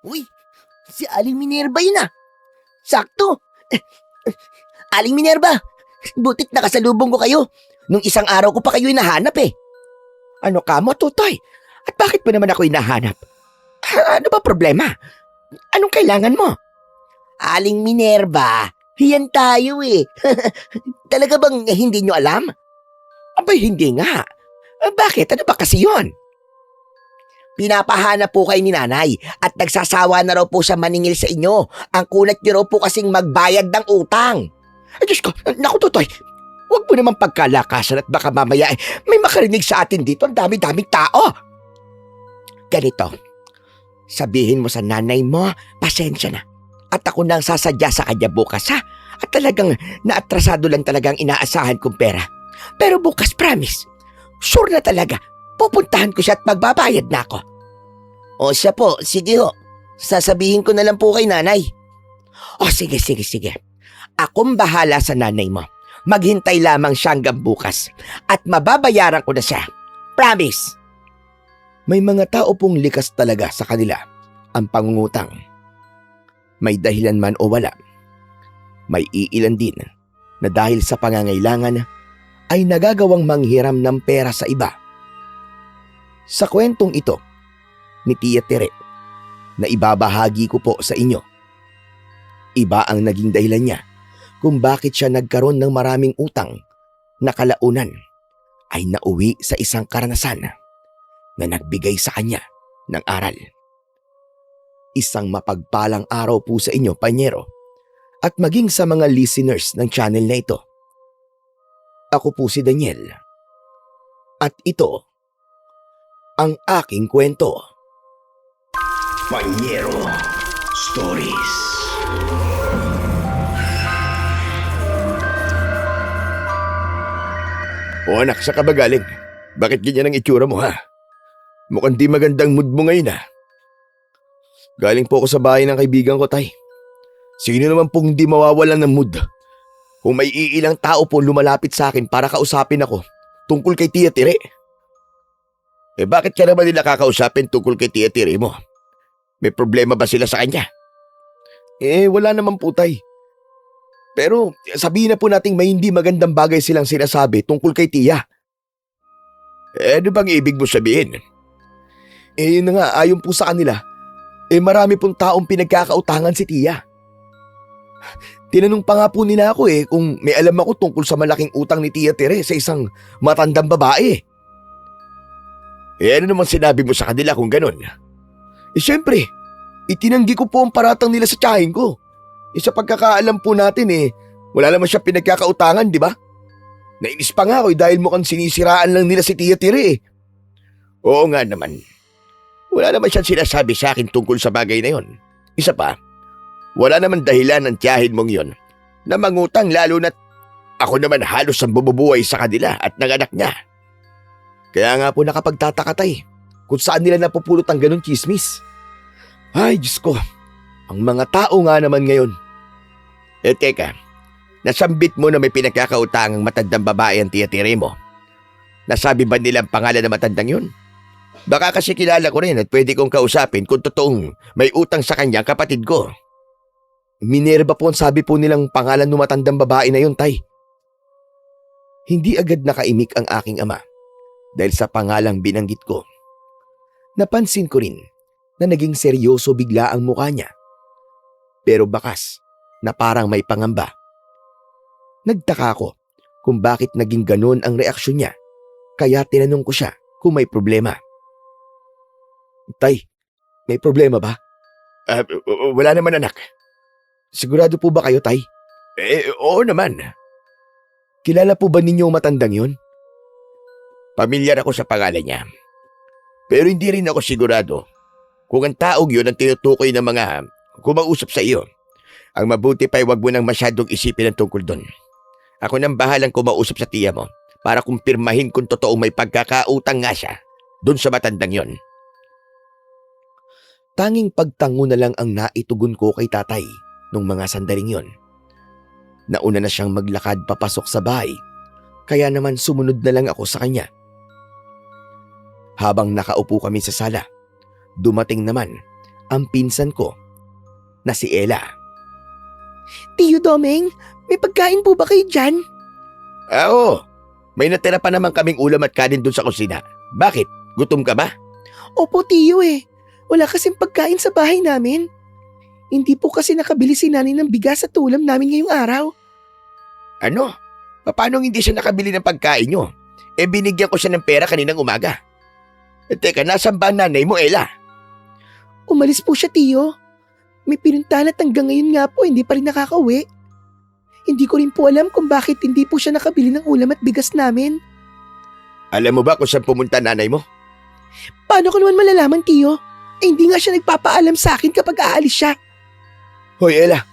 Uy, si Aling Minerva yun ah. Sakto. Aling Minerva, butit nakasalubong ko kayo. Nung isang araw ko pa kayo hinahanap eh. Ano ka mo, Tutoy? At bakit mo naman ako hinahanap? Ano ba problema? Anong kailangan mo? Aling Minerva, hiyan tayo eh. Talaga bang hindi nyo alam? Abay, hindi nga. Bakit? Ano ba kasi yun? Pinapahanap po kayo ni nanay at nagsasawa na raw po siya maningil sa inyo. Ang kunat niyo raw po kasing magbayad ng utang. Ay Diyos ko, naku Tutoy, huwag mo naman pagkalakasan at baka mamaya may makarinig sa atin dito. Ang dami-daming tao. Ganito, sabihin mo sa nanay mo, pasensya na. At ako nang sasadya sa kanya bukas ha. At talagang naatrasado lang talagang inaasahan kong pera. Pero bukas promise, sure na talaga, pupuntahan ko siya at magbabayad na ako. O siya po, sige ho. Sasabihin ko na lang po kay nanay. O sige. Akong bahala sa nanay mo. Maghintay lamang siya hanggang bukas. At mababayaran ko na siya. Promise. May mga tao pong likas talaga sa kanila ang pangungutang. May dahilan man o wala. May iilan din na dahil sa pangangailangan ay nagagawang manghiram ng pera sa iba. Sa kwentong ito ni Tia Tere na ibabahagi ko po sa inyo, iba ang naging dahilan niya kung bakit siya nagkaroon ng maraming utang na kalaunan ay nauwi sa isang karanasan na nagbigay sa kanya ng aral. Isang mapagpalang araw po sa inyo, Panyero, at maging sa mga listeners ng channel na ito. Ako po si Daniel. At ito ang aking kwento. Panyero Stories. O anak, sa ka ba galing? Bakit ganyan ang itsura mo ha? Mukhang di magandang mood mo ngayon ha. Galing po ako sa bahay ng kaibigan ko, tay. Sino naman pong hindi mawawalan ng mood? Kung may iilang tao po lumalapit sa akin para kausapin ako tungkol kay Tia Tere. Bakit ka naman nila kakausapin tungkol kay Tia Tere mo? May problema ba sila sa kanya? Wala naman po, tay. Pero sabihin na po nating may hindi magandang bagay silang sinasabi tungkol kay Tia. Ano bang ibig mo sabihin? Yun na nga, ayon po sa kanila, marami pong taong pinagkakautangan si Tia. Tinanong pa nga po nila ako kung may alam ako tungkol sa malaking utang ni Tia Tere sa isang matandang babae. Ano naman sinabi mo sa kanila kung ganun? Siyempre, itinanggi ko po ang paratang nila sa tiyahin ko. Sa pagkakaalam po natin wala naman siya pinagkakautangan, di ba? Nainis pa nga ako dahil mukhang sinisiraan lang nila si Tia Tere. Oo nga naman. Wala naman siyang sinasabi sa akin tungkol sa bagay na yon. Isa pa, wala naman dahilan ng tiyahin mong yon na mangutang lalo na't ako naman halos ang bumubuhay sa kanila at ng anak niya. Kaya nga po nakapagtataka tay kung saan nila napupulot ang ganun chismis. Ay, Diyos ko, ang mga tao nga naman ngayon. Teka, nasambit mo na may pinagkakautangang matandang babae ang Tia Tere mo. Nasabi ba nila ang pangalan ng matandang yun? Baka kasi kilala ko rin at pwede kong kausapin kung totoong may utang sa kanya kapatid ko. Minerva po ang sabi po nilang pangalan ng matandang babae na yun, tay. Hindi agad nakaimik ang aking ama dahil sa pangalang binanggit ko. Napansin ko rin na naging seryoso bigla ang mukha niya. Pero bakas na parang may pangamba. Nagtaka ko kung bakit naging ganun ang reaksyon niya. Kaya tinanong ko siya kung may problema. Tay, may problema ba? Wala naman anak. Sigurado po ba kayo, tay? Oo naman. Kilala po ba ninyo matandang yun? Pamilyar ako sa pangalan niya. Pero hindi rin ako sigurado kung ang taong yun ang tinutukoy ng mga kumausap sa iyo. Ang mabuti pa'y wag mo nang masyadong isipin ang tungkol doon. Ako nang bahalang kumausap sa tiya mo para kumpirmahin kung totoong may pagkakautang nga siya doon sa matandang yon. Tanging pagtango na lang ang naitugon ko kay tatay nung mga sandaling yon. Nauna na siyang maglakad papasok sa bahay, kaya naman sumunod na lang ako sa kanya. Habang nakaupo kami sa sala, dumating naman ang pinsan ko na si Ella. Tiyo Domeng, may pagkain po ba kayo dyan? Oo, may natira pa naman kaming ulam at kanin dun sa kusina. Bakit? Gutom ka ba? Opo Tiyo wala kasing pagkain sa bahay namin. Hindi po kasi nakabili si nanay ng bigas at ulam namin ngayong araw. Ano? Paano hindi siya nakabili ng pagkain nyo? Binigyan ko siya ng pera kaninang umaga. Teka, nasan ba ang nanay mo, Ella? Umalis po siya Tiyo. May pinuntahan at hanggang ngayon nga po hindi pa rin nakakauwi. Hindi ko rin po alam kung bakit hindi po siya nakabili ng ulam at bigas namin. Alam mo ba kung saan pumunta nanay mo? Paano ko naman malalaman Tiyo? Hindi nga siya nagpapaalam sa akin kapag aalis siya. Hoy, Ella,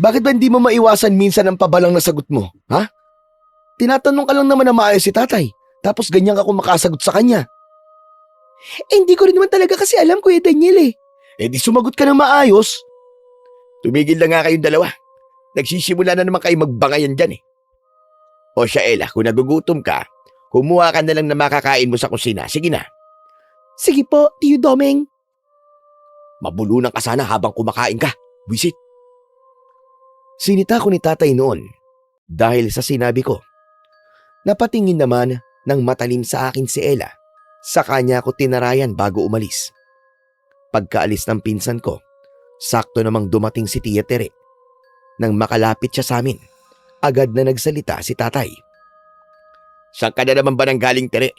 bakit ba hindi mo maiwasan minsan ang pabalang na sagot mo, ha? Tinatanong ka lang naman na maayos si tatay, tapos ganyan ka kung makasagot sa kanya. Hindi ko rin naman talaga kasi alam Kuya Daniel Di sumagot ka ng maayos. Tumigil na nga kayong dalawa. Nagsisimula na naman kayo magbangayan dyan O siya, Ella, kung nagugutom ka, kumuha ka na lang na makakain mo sa kusina. Sige na. Sige po, Tiyo Domeng. Mabulunan ka sana habang kumakain ka. Wisit. Sinita ko ni tatay noon dahil sa sinabi ko. Napatingin naman ng matalim sa akin si Ella. Sa kanya ako tinarayan bago umalis. Pagkaalis ng pinsan ko, sakto namang dumating si Tia Tere. Nang makalapit siya sa amin, agad na nagsalita si tatay. Saan ka na naman ba nang galing, Tere?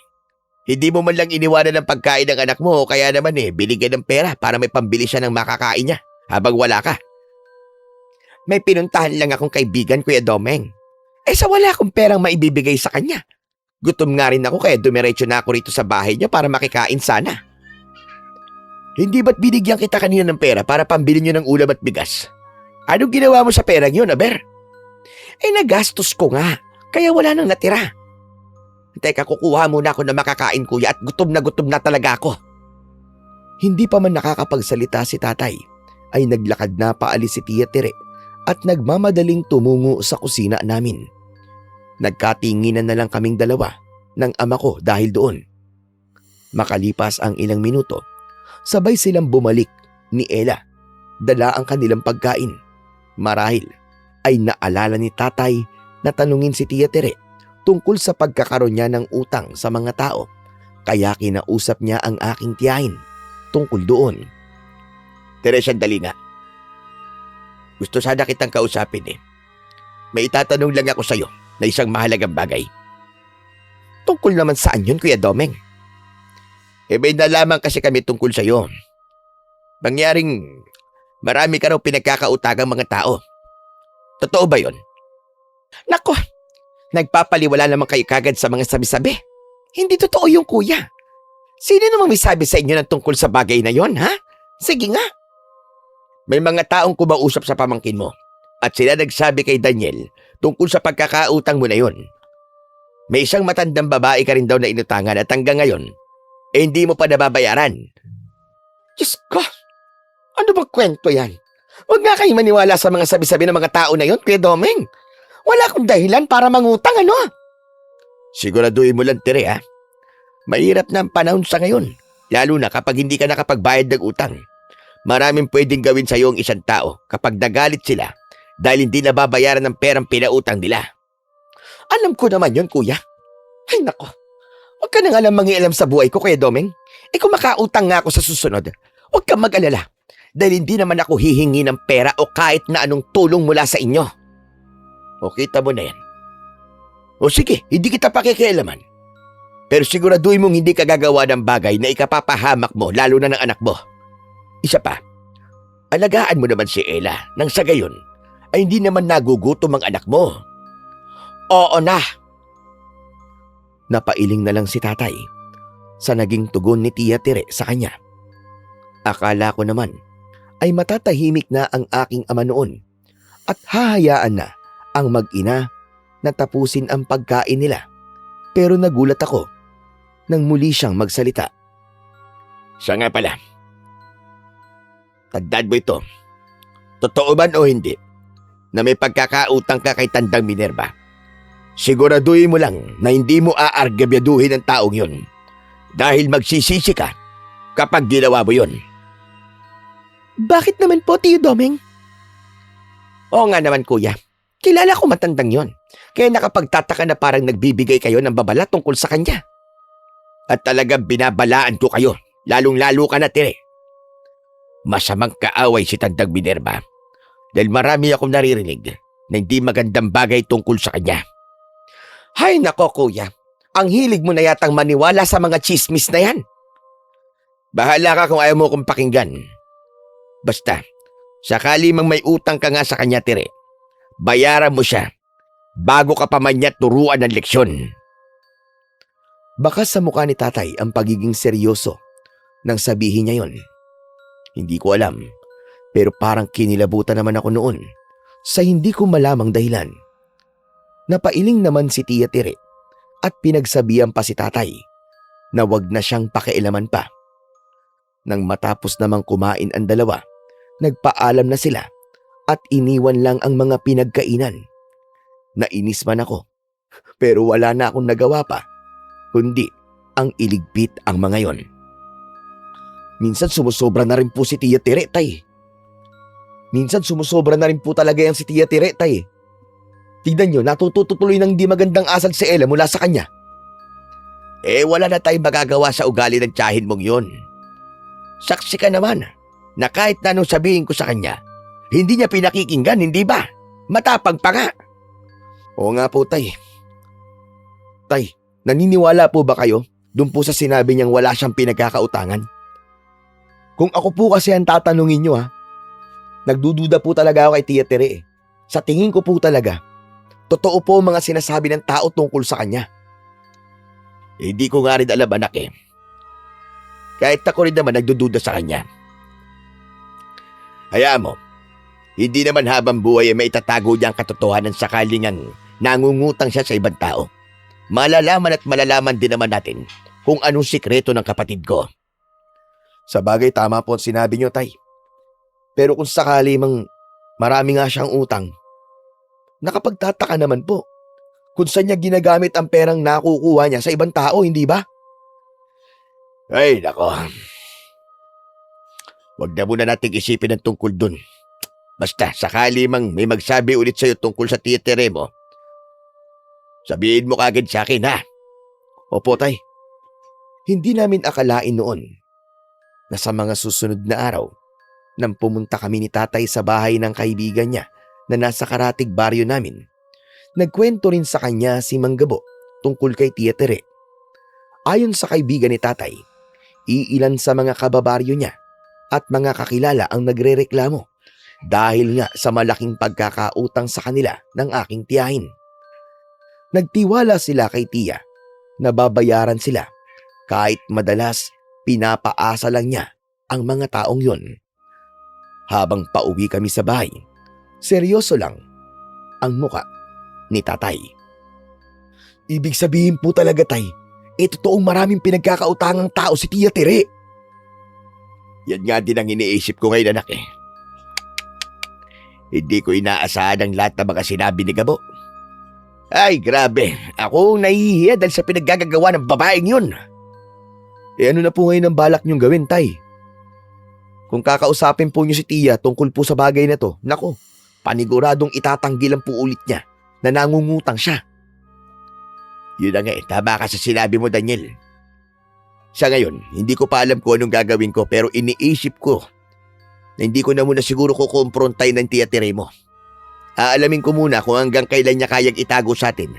Hindi mo man lang iniwanan ng pagkain ng anak mo, kaya naman binigyan ng pera para may pambili siya ng makakain niya habang wala ka. May pinuntahan lang akong kaibigan, Kuya Domeng. Sa wala akong perang maibibigay sa kanya. Gutom nga rin ako kaya dumiretso na ako rito sa bahay niya para makikain sana. Hindi ba't binigyan kita kanina ng pera para pambili niyo ng ulam at bigas? Anong ginawa mo sa perang yun, Aber? Nagastos ko nga, kaya wala nang natira. Teka, kukuha muna ako na makakain, kuya, at gutom na talaga ako. Hindi pa man nakakapagsalita si tatay, ay naglakad na paalis si Tia Tere at nagmamadaling tumungo sa kusina namin. Nagkatinginan na lang kaming dalawa ng ama ko dahil doon. Makalipas ang ilang minuto, sabay silang bumalik ni Ella. Dala ang kanilang pagkain. Marahil ay naalala ni tatay na tanungin si Tia Tere tungkol sa pagkakaroon niya ng utang sa mga tao. Kaya kinausap niya ang aking tiyahin tungkol doon. Tere, sandali nga. Gusto sana kitang kausapin May itatanong lang ako sa'yo na isang mahalagang bagay. Tungkol naman saan yun, Kuya Domeng? May nalaman kasi kami tungkol sa'yo. Mangyaring marami ka raw pinagkakautagang mga tao. Totoo ba yun? Nako, nagpapaliwala naman kayo kagad sa mga sabi-sabi. Hindi totoo yung kuya. Sino namang may sabi sa inyo ng tungkol sa bagay na yon, ha? Sige nga. May mga taong kumausap sa pamangkin mo at sila nagsabi kay Daniel tungkol sa pagkakautang mo na yon. May isang matandang babae ka rin daw na inutangan at hanggang ngayon, hindi mo pa nababayaran. Diyos ko, ano bang kwento yan? Huwag nga kayo maniwala sa mga sabi-sabi ng mga tao na yon, Kuya Domeng. Wala akong dahilan para mangutang, ano? Siguraduhin mo lang, Tere, ha? Mahirap na ang panahon sa ngayon, lalo na kapag hindi ka nakapagbayad ng utang. Maraming pwedeng gawin sa iyo ang isang tao kapag nagalit sila dahil hindi nababayaran ng perang pinautang nila. Alam ko naman yon, kuya. Ay nako, huwag ka nang mangialam sa buhay ko, Kuya Domeng. Kung makautang nga ako sa susunod, huwag kang mag-alala dahil hindi naman ako hihingi ng pera o kahit na anong tulong mula sa inyo. O kita mo na yan. O sige, hindi kita pakikialaman. Pero siguraduhin mong hindi ka gagawa ng bagay na ikapapahamak mo lalo na ng anak mo. Isa pa, alagaan mo naman si Ella nang sa gayon ay hindi naman nagugutom ang anak mo. Oo na. Napailing na lang si tatay sa naging tugon ni Tia Tere sa kanya. Akala ko naman ay matatahimik na ang aking ama noon at hahayaan na ang mag-ina na tapusin ang pagkain nila. Pero nagulat ako nang muli siyang magsalita. Siya nga pala. Tandaan mo ito. Totoo man o hindi na may pagkakautang ka kay Tandang Minerva, siguraduhin mo lang na hindi mo aargabyaduhin ang taong yun dahil magsisisi ka kapag ginawa mo yun. Bakit naman po, Tiyo Domeng? Oo nga naman, kuya. Kilala ko matandang yon. Kaya nakapagtataka na parang nagbibigay kayo ng babala tungkol sa kanya. At talagang binabalaan ko kayo, lalong-lalo ka na, Tire. Masamang kaaway si Tandang Minerva dahil marami akong naririnig na hindi magandang bagay tungkol sa kanya. Hay nako, kuya. Ang hilig mo na yatang maniwala sa mga chismis na yan. Bahala ka kung ayaw mo kong pakinggan. Basta, sakali mang may utang ka nga sa kanya, Tire, bayaran mo siya bago ka pa man niya turuan ng leksyon. Bakas sa mukha ni tatay ang pagiging seryoso nang sabihin niya yon. Hindi ko alam, pero parang kinilabutan naman ako noon sa hindi ko malamang dahilan. Napailing naman si Tia Tire at pinagsabihan pa si tatay na wag na siyang pakialaman pa. Nang matapos namang kumain ang dalawa, nagpaalam na sila at iniwan lang ang mga pinagkainan. Nainis man ako, pero wala na akong nagawa pa, kundi ang iligpit ang mga yon. Minsan sumusobra na rin po si Tia Tire, tay. Minsan sumusobra na rin po talaga yan si Tia Tire, tay. Tignan nyo, natututuloy ng di magandang asal si Ella mula sa kanya. Wala na tayong magagawa sa ugali ng tiyahin mong yun. Saksi ka naman na kahit na anong sabihin ko sa kanya, hindi niya pinakikinggan, hindi ba? Matapang pa nga. Oo nga po, tay. Tay, naniniwala po ba kayo dun po sa sinabi niyang wala siyang pinagkakautangan? Kung ako po kasi ang tatanungin niyo, nagdududa po talaga ako kay Tia Tire. Sa tingin ko po talaga, totoo po ang mga sinasabi ng tao tungkol sa kanya. Hindi ko nga rin alam, anak eh. Kahit ako rin naman nagdududa sa kanya. Hayaan mo, hindi naman habang buhay ay maitatago niya ang katotohanan sakaling ang nangungutang siya sa ibang tao. Malalaman at malalaman din naman natin kung anong sikreto ng kapatid ko. Sa bagay, tama po ang sinabi niyo, tay. Pero kung sakali mang marami nga siyang utang, nakapagtataka naman po kung saan niya ginagamit ang perang nakukuha niya sa ibang tao, hindi ba? Ay, nako. Huwag na muna nating isipin ang tungkol dun. Basta, sakali mang may magsabi ulit sa'yo tungkol sa Tia Tire mo, sabihin mo kagad sa akin, ha? Opo, tay. Hindi namin akalain noon na sa mga susunod na araw, nang pumunta kami ni tatay sa bahay ng kaibigan niya na nasa karatig baryo namin, nagkwento rin sa kanya si Manggabo tungkol kay Tia Tire. Ayon sa kaibigan ni tatay, iilan sa mga kababaryo niya at mga kakilala ang nagrereklamo dahil nga sa malaking pagkakautang sa kanila ng aking tiyahin. Nagtiwala sila kay Tia na babayaran sila kahit madalas pinapaasa lang niya ang mga taong yon. Habang pauwi kami sa bahay, seryoso lang ang muka ni tatay. Ibig sabihin po talaga, tay, totoong maraming pinagkakautangang tao si Tia Tire. Yan nga din ang iniisip ko ngayon, anak eh. Hindi ko inaasahan ang lahat ng mga sinabi ni Gabo. Ay, grabe. Ako nahihiya dahil sa pinaggagawa ng babaeng yun. Ano na po ngayon ang balak niyong gawin, tay? Kung kakausapin po niyo si Tia tungkol po sa bagay na to, nako, paniguradong itatanggilan po ulit niya na nangungutang siya. Yun na nga eh, tama ka sa sinabi mo, Daniel. Sa ngayon, hindi ko pa alam kung anong gagawin ko pero iniisip ko na hindi ko na muna siguro kukumprontahin ng Tia Tire mo. Aalamin ko muna kung hanggang kailan niya kayang itago sa atin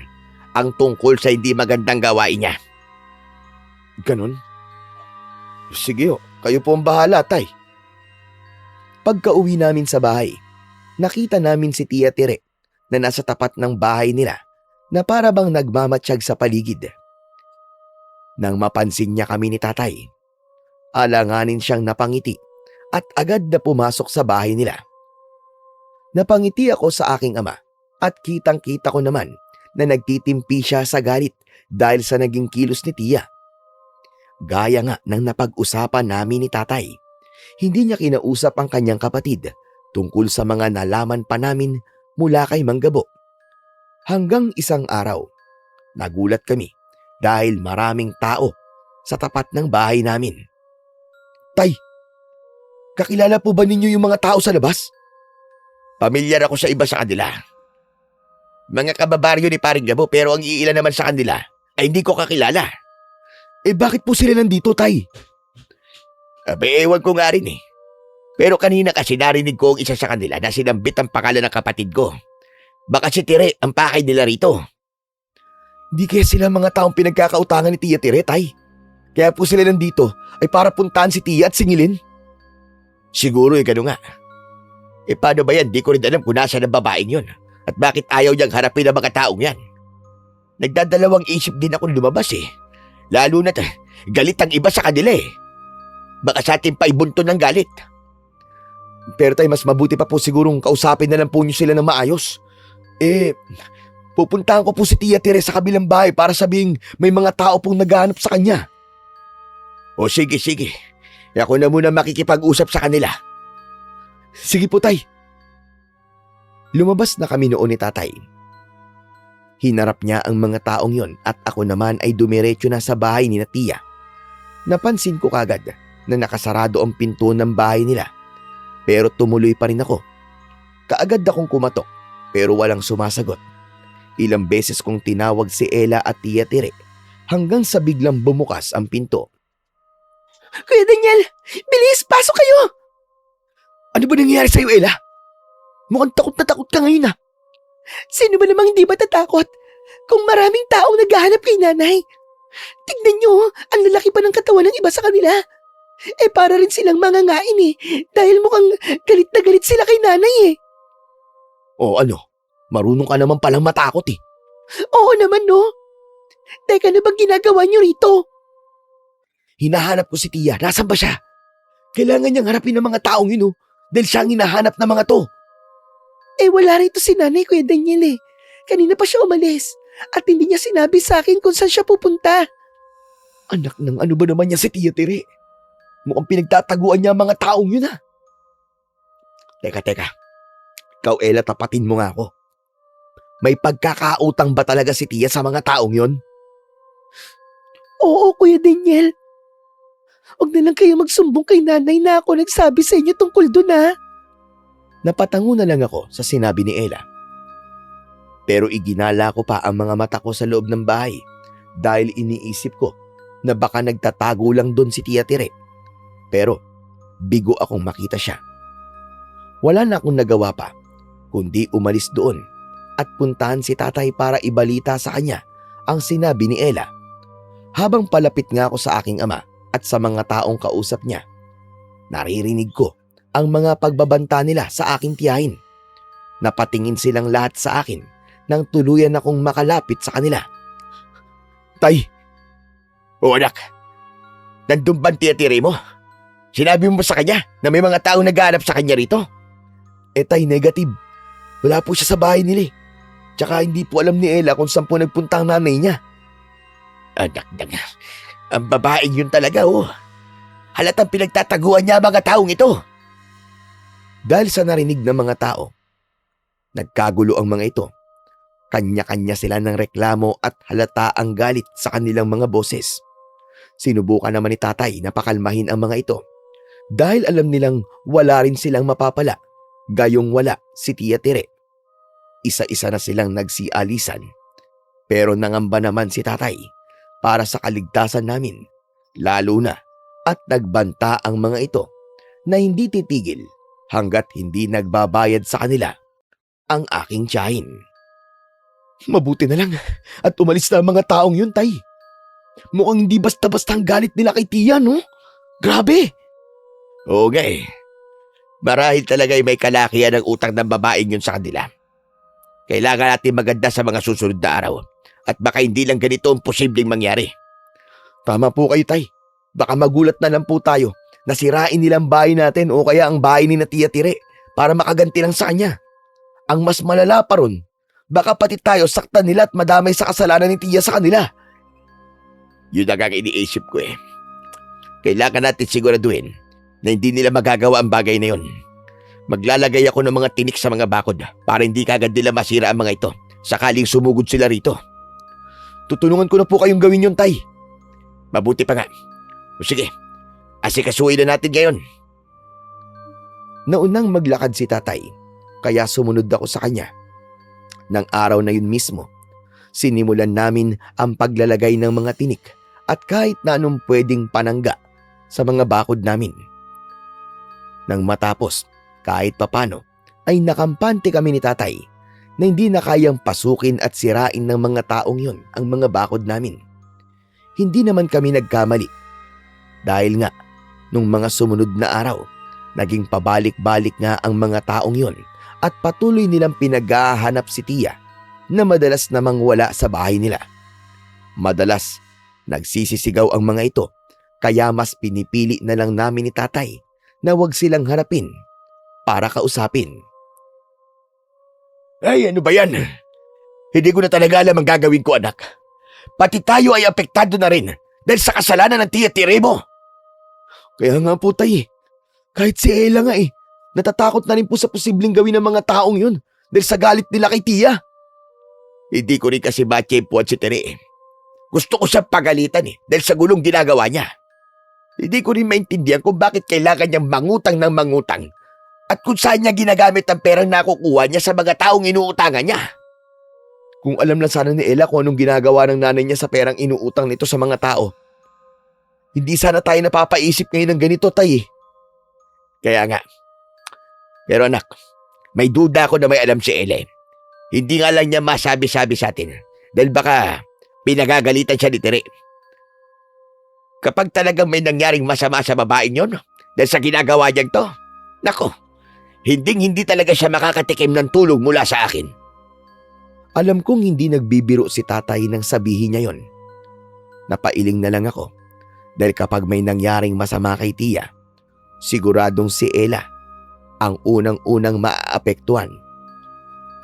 ang tungkol sa hindi magandang gawain niya. Ganon? Sige, kayo po ang bahala, tay. Pagka-uwi namin sa bahay, nakita namin si Tia Tire na nasa tapat ng bahay nila na para bang nagmamatsyag sa paligid. Nang mapansin niya kami ni tatay, alanganin siyang napangiti at agad na pumasok sa bahay nila. Napangiti ako sa aking ama at kitang-kita ko naman na nagtitimpi siya sa galit dahil sa naging kilos ni Tia. Gaya nga ng napag-usapan namin ni tatay, hindi niya kinausap ang kanyang kapatid tungkol sa mga nalaman pa namin mula kay Manggabo. Hanggang isang araw, nagulat kami dahil maraming tao sa tapat ng bahay namin. Tay, Kakilala po ba ninyo yung mga tao sa labas? Pamilyar ako sa iba sa kanila. Mga kababaryo ni Paring Gabo pero ang iilan naman sa kanila ay hindi ko kakilala. Eh bakit po sila nandito, Tay? Ewan ko nga rin eh. Pero kanina kasi narinig ko ang isa sa kanila na sinambit ang pangalan ng kapatid ko. Baka si Tire ang pakay nila rito. Hindi kaya sila mga taong pinagkakautangan ni Tia Tire, Tay? Kaya po sila nandito ay para puntahan si Tia at singilin? Siguro gano'n nga. Paano ba yan? Di ko rin alam kung nasa ng babaeng yun. At bakit ayaw niyang harapin ang mga taong yan. Nagdadalawang isip din ako lumabas eh. Lalo na't galit ang iba sa kanila eh. Baka sa atin pa ibunto ng galit. Pero Tay, mas mabuti pa po sigurong kausapin na lang po niyo sila ng maayos. Pupuntahan ko po si Tia Tire sa kabilang bahay para sabing may mga tao pong naghahanap sa kanya. O sige. Ako na muna makikipag-usap sa kanila. Sige po, Tay. Lumabas na kami noon ni Tatay. Hinarap niya ang mga taong yon at ako naman ay dumiretso na sa bahay ni Tia. Napansin ko kagad na nakasarado ang pinto ng bahay nila. Pero tumuloy pa rin ako. Kaagad akong kumatok pero walang sumasagot. Ilang beses kong tinawag si Ella at Tia Tire hanggang sa biglang bumukas ang pinto. Kuya Daniel, bilis, pasok kayo! Ano ba nangyayari sa'yo, Ella? Mukhang takot na takot ka ngayon ah. Sino ba namang hindi matatakot kung maraming taong naghahanap kay nanay? Tignan nyo, ang lalaki pa ng katawan ng iba sa kanila. Para rin silang mangangain dahil mukhang galit na galit sila kay nanay O ano, marunong ka naman palang matakot eh. Oo naman no. Teka, na bang ginagawa nyo rito? Hinahanap ko si Tia. Nasaan ba siya? Kailangan niyang harapin ng mga taong yun dahil siya ang hinahanap ng mga to. Wala rito si nanay, Kuya Daniel Kanina pa siya umalis at hindi niya sinabi sa akin kung saan siya pupunta. Anak ng ano ba naman niya si Tia Tire? Mukhang pinagtataguan niya ang mga taong yun Teka. Ikaw, Ella, tapatin mo nga ako. May pagkakautang ba talaga si Tia sa mga taong yun? Oo, Kuya Daniel. Huwag na lang kayo magsumbong kay nanay na ako nagsabi sa inyo tungkol doon Napatango na lang ako sa sinabi ni Ella. Pero iginala ko pa ang mga mata ko sa loob ng bahay dahil iniisip ko na baka nagtatago lang doon si Tia Tire. Pero bigo akong makita siya. Wala na akong nagawa pa kundi umalis doon at puntahan si Tatay para ibalita sa kanya ang sinabi ni Ella. Habang palapit nga ako sa aking ama at sa mga taong kausap niya, naririnig ko ang mga pagbabanta nila sa aking tiyahin. Napatingin silang lahat sa akin nang tuluyan akong makalapit sa kanila. Tay! O anak, nandun ba ang Tia Tire mo? Sinabi mo sa kanya na may mga taong naghahanap sa kanya rito? Tay, negative. Wala po siya sa bahay nila Tsaka hindi po alam ni Ella kung saan po nagpunta ang nanay niya. Anak na nga, ang babaeng yun talaga Halatang pinagtataguan niya ang mga taong ito. Dahil sa narinig ng mga tao, nagkagulo ang mga ito. Kanya-kanya sila ng reklamo at halata ang galit sa kanilang mga boses. Sinubukan naman ni Tatay na pakalmahin ang mga ito dahil alam nilang wala rin silang mapapala gayong wala si Tia Tire. Isa-isa na silang nagsialisan pero nangamba naman si Tatay para sa kaligtasan namin lalo na at nagbanta ang mga ito na hindi titigil hanggat hindi nagbabayad sa kanila ang aking tiyahin. Mabuti na lang at umalis na ang mga taong yun, Tay. Mukhang hindi basta-basta ang galit nila kay Tia, no? Grabe! Oo nga Marahil talaga may kalakihan ang utang ng babaeng yun sa kanila. Kailangan natin maganda sa mga susunod na araw at baka hindi lang ganito ang posibleng mangyari. Tama po kayo, Tay. Baka magulat na lang po tayo na sirain nilang bahay natin o kaya ang bahay ni na Tia Tire para makaganti lang sa kanya. Ang mas malala pa ron, baka pati tayo saktan nila at madamay sa kasalanan ni Tia sa kanila. Yun ang iniisip ko Kailangan natin siguraduhin na hindi nila magagawa ang bagay na yun. Maglalagay ako ng mga tinik sa mga bakod para hindi kagad nila masira ang mga ito sakaling sumugod sila rito. Tutulungan ko na po kayong gawin yun, Tay. Mabuti pa nga. O sige, asikasuhin na natin ngayon. Naunang maglakad si tatay, kaya sumunod ako sa kanya. Nang araw na yun mismo, sinimulan namin ang paglalagay ng mga tinik at kahit na anong pwedeng panangga sa mga bakod namin. Nang matapos, kahit papano, ay nakampante kami ni tatay na hindi na kayang pasukin at sirain ng mga taong yun ang mga bakod namin. Hindi naman kami nagkamali dahil nga nung mga sumunod na araw, naging pabalik-balik nga ang mga taong yun at patuloy nilang pinaghahanap si Tia na madalas namang wala sa bahay nila. Madalas, nagsisisigaw ang mga ito kaya mas pinipili na lang namin ni tatay na wag silang harapin para kausapin. Ay, ano ba yan? Hindi ko na talaga alam ang gagawin ko, anak. Pati tayo ay apektado na rin dahil sa kasalanan ng Tia Tere mo. Kaya nga po tay, kahit si Ella nga natatakot na rin po sa posibleng gawin ng mga taong yun dahil sa galit nila kay Tia. Hindi ko rin kasi matsyempuan si Tere. Gusto ko siyang pagalitan dahil sa gulong ginagawa niya. Hindi ko rin maintindihan kung bakit kailangan niyang mangutang ng mangutang at kung saan niya ginagamit ang perang nakukuha niya sa mga taong inuutangan niya. Kung alam lang sana ni Ella kung anong ginagawa ng nanay niya sa perang inuutang nito sa mga tao, hindi sana tayo napapaisip ngayon ng ganito, tay. Kaya nga. Pero anak, may duda ako na may alam si Ele. Hindi nga lang niya masabi-sabi sa atin dahil baka pinagagalitan siya ni Tere. Kapag talagang may nangyaring masama sa babaeng yon dahil sa ginagawa niyang to, nako, hindi talaga siya makakatikim ng tulong mula sa akin. Alam kong hindi nagbibiro si tatay nang sabihin niya yon. Napailing na lang ako dahil kapag may nangyaring masama kay Tia, siguradong si Ella ang unang-unang maaapektuhan.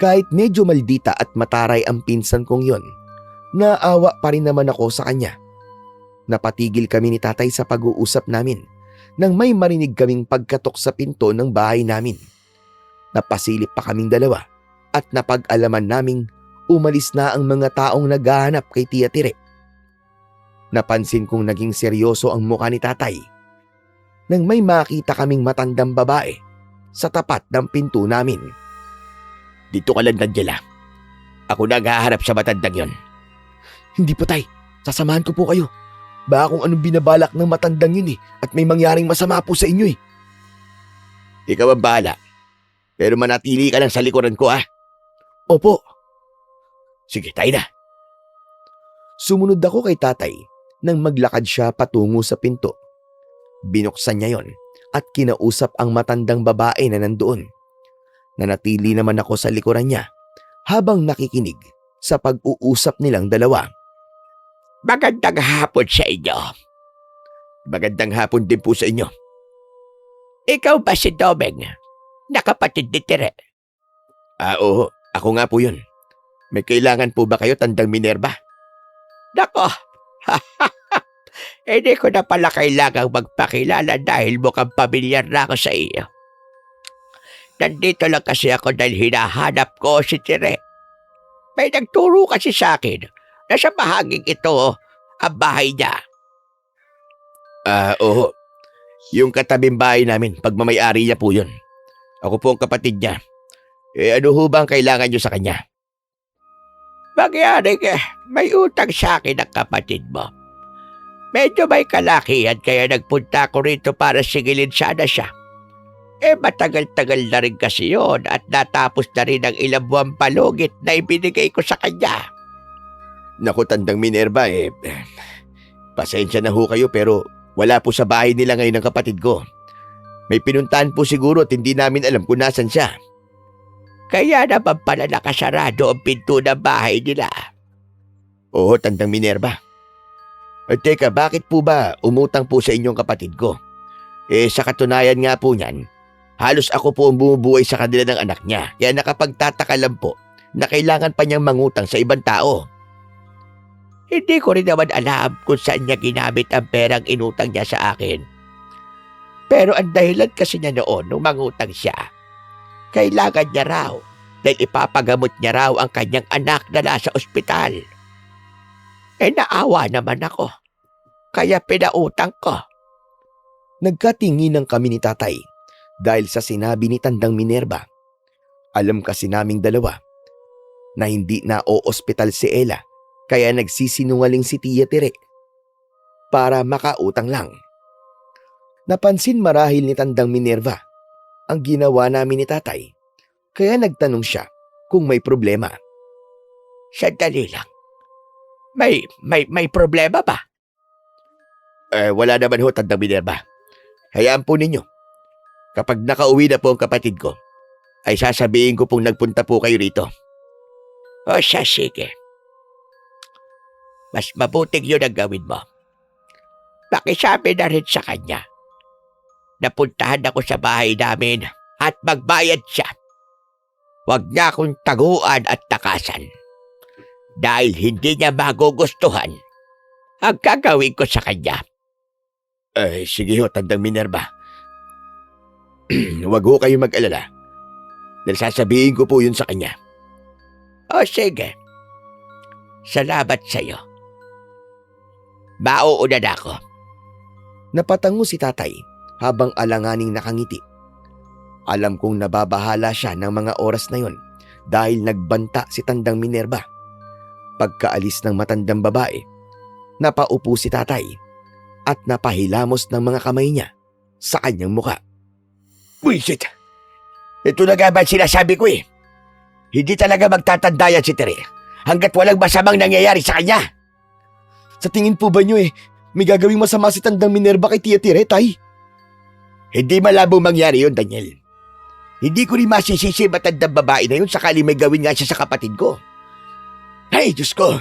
Kahit medyo maldita at mataray ang pinsan kong yon, naawa pa rin naman ako sa kanya. Napatigil kami ni tatay sa pag-uusap namin nang may marinig kaming pagkatok sa pinto ng bahay namin. Napasilip pa kaming dalawa at napag-alaman naming umalis na ang mga taong naghahanap kay Tia Tere. Napansin kong naging seryoso ang mukha ni tatay nang may makita kaming matandang babae sa tapat ng pinto namin. Dito ka lang, Angela. Ako na haharap sa matandang yon. Hindi po tay, sasamahan ko po kayo. Baka kung anong binabalak ng matandang yun at may mangyaring masama po sa inyo . Ikaw ang bahala. Pero manatili ka lang sa likuran ko, ha? Opo. Sige, tayo na. Sumunod ako kay tatay nang maglakad siya patungo sa pinto. Binuksan niya yon at kinausap ang matandang babae na nandoon. Nanatili naman ako sa likuran niya habang nakikinig sa pag-uusap nilang dalawa. Magandang hapon sa inyo. Magandang hapon din po sa inyo. Ikaw ba si Domeng? Nakapatid ni Tere? Oo, ako nga po yun. May kailangan po ba kayo, Tandang Minerva? Nako, hindi ko na pala kailangang magpakilala dahil mukhang pamilyar na ako sa iyo. Nandito lang kasi ako dahil hinahanap ko si Tere. May nagturo kasi sa akin na sa bahaging ito ang bahay niya. Oo. Yung katabing bahay namin, pagmamayari niya po yun. Ako po ang kapatid niya. Ano ho ba ang kailangan niyo sa kanya? Magyari ka, may utang sa akin ang kapatid mo. Medyo may kalakihan kaya nagpunta ko rito para sigilin sana siya. Matagal-tagal na rin kasi yun at natapos na rin ang ilang buwang palugit na ibinigay ko sa kanya. Naku, Tandang Minerva, pasensya na ho kayo pero wala po sa bahay nila ngayon ang kapatid ko. May pinuntahan po siguro at hindi namin alam kung nasan siya. Kaya naman pala nakasarado ang pinto ng bahay nila. Oo, Tandang Minerva. Teka, bakit po ba umutang po sa inyong kapatid ko? Sa katunayan nga po niyan, halos ako po ang bumubuhay sa kanila ng anak niya. Kaya nakapagtataka lang po na kailangan pa niyang mangutang sa ibang tao. Hindi ko rin naman alam kung saan niya ginamit ang perang inutang niya sa akin. Pero ang dahilan kasi niya noon nung mangutang siya, kailangan niya raw dahil ipapagamot niya raw ang kanyang anak na nasa ospital. Naawa naman ako, kaya pinautang ko. Nagkatinginan kami ni tatay Dahil sa sinabi ni Tandang Minerva, alam kasi naming dalawa na hindi na o-ospital si Ella kaya nagsisinungaling si Tia Tere para makautang lang. Napansin marahil ni Tandang Minerva ang ginawa namin ni tatay kaya nagtanong siya kung may problema. Sandali lang. May problema ba? Wala naman ho, Tandang Minerva. Hayaan po ninyo. Kapag nakauwi na po ang kapatid ko, ay sasabihin ko pong nagpunta po kayo rito. O siya, sige. Mas mabuting yun ang gawin mo. Pakisabi na rin sa kanya. Napuntahan ako sa bahay namin at magbayad siya. Huwag niya akong taguan at takasan. Dahil hindi niya magugustuhan ang gagawin ko sa kanya. Sige ho, Tandang Minerva. Huwag ho kayo mag-alala. Dahil sasabihin ko po yun sa kanya. O sige. Salamat sa'yo. Mauuna na ako. Napatango si tatay habang alanganing nakangiti. Alam kong nababahala siya ng mga oras na yon dahil nagbanta si Tandang Minerva. Pagkaalis ng matandang babae, napaupo si tatay at napahilamos ng mga kamay niya sa kanyang muka. Buisit. Ito na nga ba sinasabi ko eh. Hindi talaga magtatanda yan si Tere hanggat walang masamang nangyayari sa kanya. Sa tingin po ba niyo may gagawing masama si Tandang Minerva kay Tia Tere, tay? Hindi malabo mangyari yun, Daniel. Hindi ko rin masisisi matandang babae na yun sakali may gawin nga siya sa kapatid ko. Ay, Diyos ko.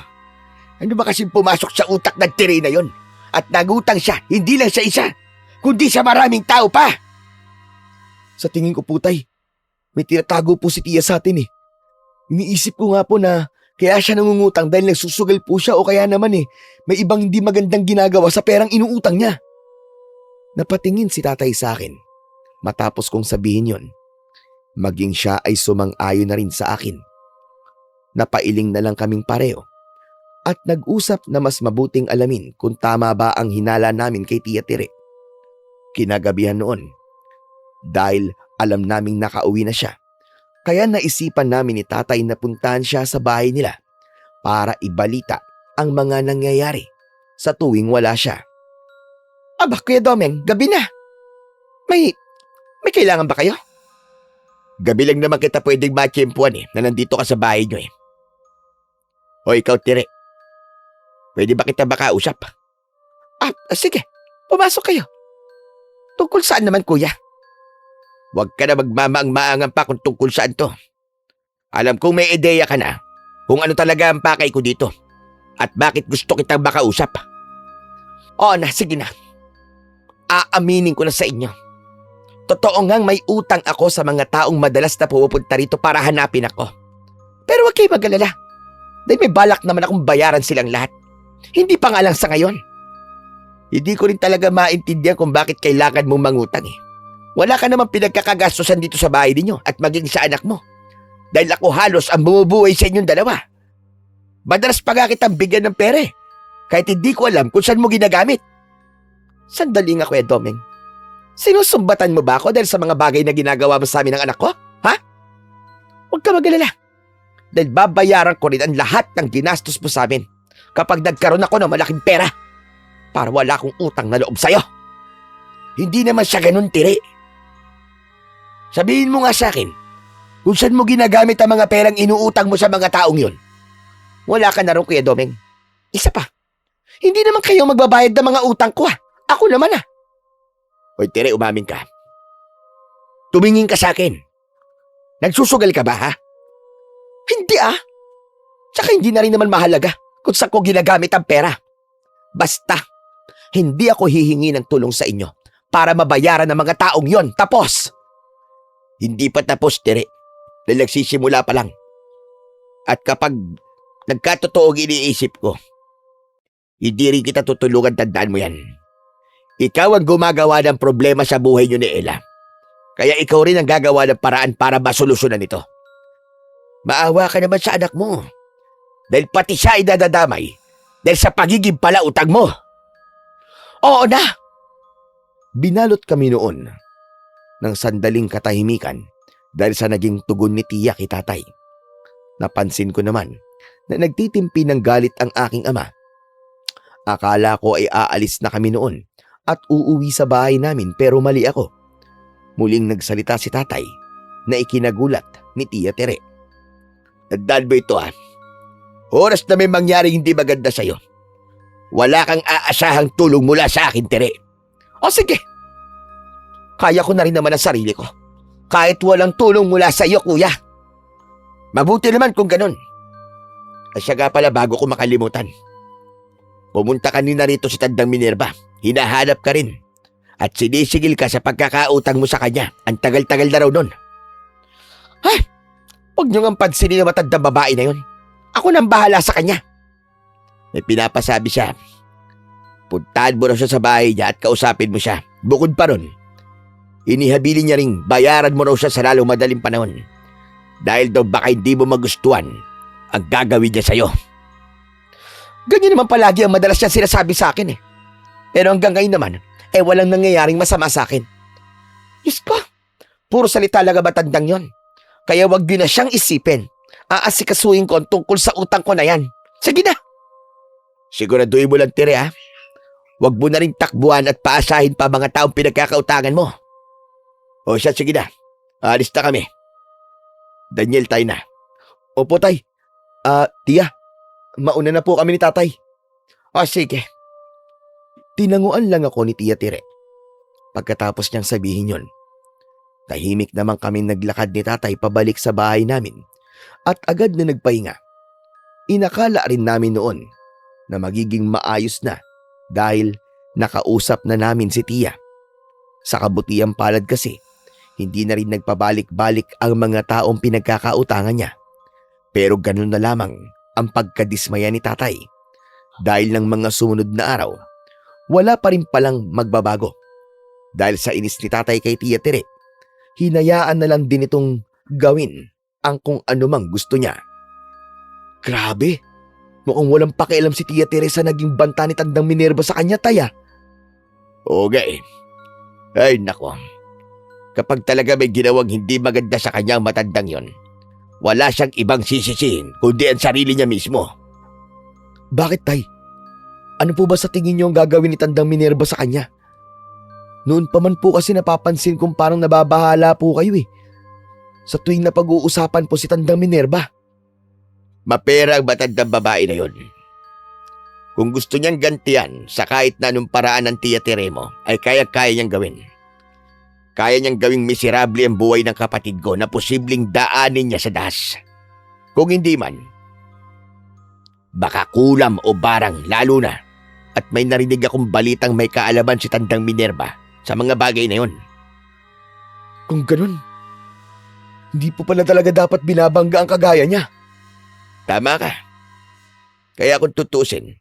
Ano ba kasing pumasok sa utak ng Tere na yun? At nagutang siya, hindi lang sa isa, kundi sa maraming tao pa. Sa tingin ko po, tay, may tinatago po si Tia sa atin eh. Iniisip ko nga po na kaya siya nangungutang dahil nagsusugal po siya o kaya naman may ibang hindi magandang ginagawa sa perang inuutang niya. Napatingin si tatay sa akin. Matapos kong sabihin yon, maging siya ay sumang-ayon na rin sa akin. Napailing na lang kaming pareho at nag-usap na mas mabuting alamin kung tama ba ang hinala namin kay Tia Tere. Kinagabihan noon, dahil alam naming nakauwi na siya, kaya naisipan namin ni tatay na puntahan siya sa bahay nila para ibalita ang mga nangyayari sa tuwing wala siya. Aba, Kuya Domeng, gabi na. May kailangan ba kayo? Gabi lang naman kita pwedeng matsyempuan na nandito ka sa bahay nyo . O ikaw, Tere, pwede ba kita makausap? Sige, pumasok kayo. Tungkol saan naman, Kuya? Huwag ka na magmamaang-maangan pa kung tungkol saan to. Alam kong may ideya ka na kung ano talaga ang pakay ko dito at bakit gusto kitang makausap. Oo na, sige na. Aaminin ko na sa inyo. Totoo ngang may utang ako sa mga taong madalas na pumupunta rito para hanapin ako. Pero huwag kayo mag-alala. Dahil may balak naman akong bayaran silang lahat. Hindi pa nga lang sa ngayon. Hindi ko rin talaga maintindihan kung bakit kailangan mong mangutang . Wala ka namang pinagkakagastosan dito sa bahay ninyo at maging sa anak mo. Dahil ako halos ang bumubuhay sa inyong dalawa. Madalas pa nga kitang bigyan ng pere. Kahit hindi ko alam kung saan mo ginagamit. Sandali nga, Kuya Domeng. Sinusumbatan mo ba ako dahil sa mga bagay na ginagawa mo sa amin ng anak ko? Ha? Huwag ka mag-alala. Dahil babayaran ko rin ang lahat ng ginastos mo sa amin kapag nagkaroon ako ng malaking pera para wala akong utang na loob sa'yo. Hindi naman siya ganun, Tere. Sabihin mo nga sa akin kung saan mo ginagamit ang mga perang inuutang mo sa mga taong yun. Wala ka na rin, Kuya Domeng. Isa pa, hindi naman kayo magbabayad ng mga utang ko . Ako naman . Hoy, Tere, umamin ka. Tumingin ka sa akin. Nagsusugal ka ba, ha? Hindi Tsaka hindi na rin naman mahalaga kung saan ko ginagamit ang pera. Basta, hindi ako hihingi ng tulong sa inyo para mabayaran ng mga taong yon. Tapos! Hindi pa tapos, Tere. Dahil nagsisimula pa lang. At kapag nagkatotoong iniisip ko, hindi rin kita tutulungan, tandaan mo yan. Ikaw ang gumagawa ng problema sa buhay niyo ni Ella. Kaya ikaw rin ang gagawa ng paraan para masolusyonan ito. Maawa ka naman sa anak mo. Dahil pati siya ay nadadamay dahil sa pagiging palautang mo. Oo na! Binalot kami noon ng sandaling katahimikan dahil sa naging tugon ni tiya kay tatay. Napansin ko naman na nagtitimpi ng galit ang aking ama. Akala ko ay aalis na kami noon at uuwi sa bahay namin pero mali ako. Muling nagsalita si tatay na ikinagulat ni Tia Tere. Tandaan mo ito Oras na may mangyari hindi maganda sa'yo, wala kang aasahang tulong mula sa akin, Tere. O sige, kaya ko na rin naman ang sarili ko. Kahit walang tulong mula sa iyo, kuya. Mabuti naman kung ganun. At siya nga pala bago ko makalimutan. Pumunta kanina rito si Tandang Minerva. Hinahanap ka rin. At sinisigil ka sa pagkakautang mo sa kanya. Ang tagal-tagal na raw nun. Ay, huwag niyo nga pansinin na matandang babae na yun. Ako nang bahala sa kanya. May pinapasabi siya. Puntahan mo raw siya sa bahay niya at kausapin mo siya. Bukod pa ron, inihabilin niya ring bayaran mo raw siya sa lalong madaling panahon. Dahil daw baka hindi mo magustuhan ang gagawin niya sa'yo. Ganyan naman palagi ang madalas niya sinasabi sa akin Pero hanggang ngayon naman, walang nangyayaring masama sa akin. Diyos ko, puro salita lang ang matandang yon. Kaya wag din na siyang isipin. Aasikasuhin ko ang tungkol sa utang ko na yan. Sige na. Siguraduhin mo lang, Tere, Wag mo na rin takbuhan at paasahin pa mga taong pinagkakautangan mo. O siya, sige na. Alis na kami. Daniel, tayo na. Opo, tay. Tiya, mauna na po kami ni tatay. O sige. Tinanguan lang ako ni Tia Tere. Pagkatapos niyang sabihin yon, tahimik naman kami naglakad ni tatay pabalik sa bahay namin at agad na nagpahinga. Inakala rin namin noon na magiging maayos na dahil nakausap na namin si Tia. Sa kabutiang palad kasi, hindi na rin nagpabalik-balik ang mga taong pinagkakautangan niya. Pero ganun na lamang ang pagkadismaya ni tatay. Dahil ng mga sumunod na araw, wala pa rin palang magbabago. Dahil sa inis ni tatay kay Tia Tere, hinayaan na lang din itong gawin ang kung anumang gusto niya. Grabe, mukhang walang pakialam si Tia Tere sa naging banta ni Tandang Minerva sa kanya, taya. Okay. Ay, nako. Kapag talaga may ginawang hindi maganda sa kanyang matandang yon, wala siyang ibang sisisihin kundi ang sarili niya mismo. Bakit, tay? Ano po ba sa tingin niyo ang gagawin ni Tandang Minerva sa kanya? Noon pa man po kasi napapansin kong parang nababahala po kayo sa tuwing na pag-uusapan po si Tandang Minerva. Mapera ang matandang babae na yon. Kung gusto niyang gantian sa kahit na anong paraan ng Tia Tere mo, ay kaya-kaya niyang gawin. Kaya niyang gawing miserable ang buhay ng kapatid ko na posibleng daanin niya sa dahas. Kung hindi man, baka kulam o barang lalo na at may narinig akong balitang may kaalaman si Tandang Minerva sa mga bagay na yon. Kung ganun, hindi po pala talaga dapat binabangga ang kagaya niya. Tama ka. Kaya kung tutusin,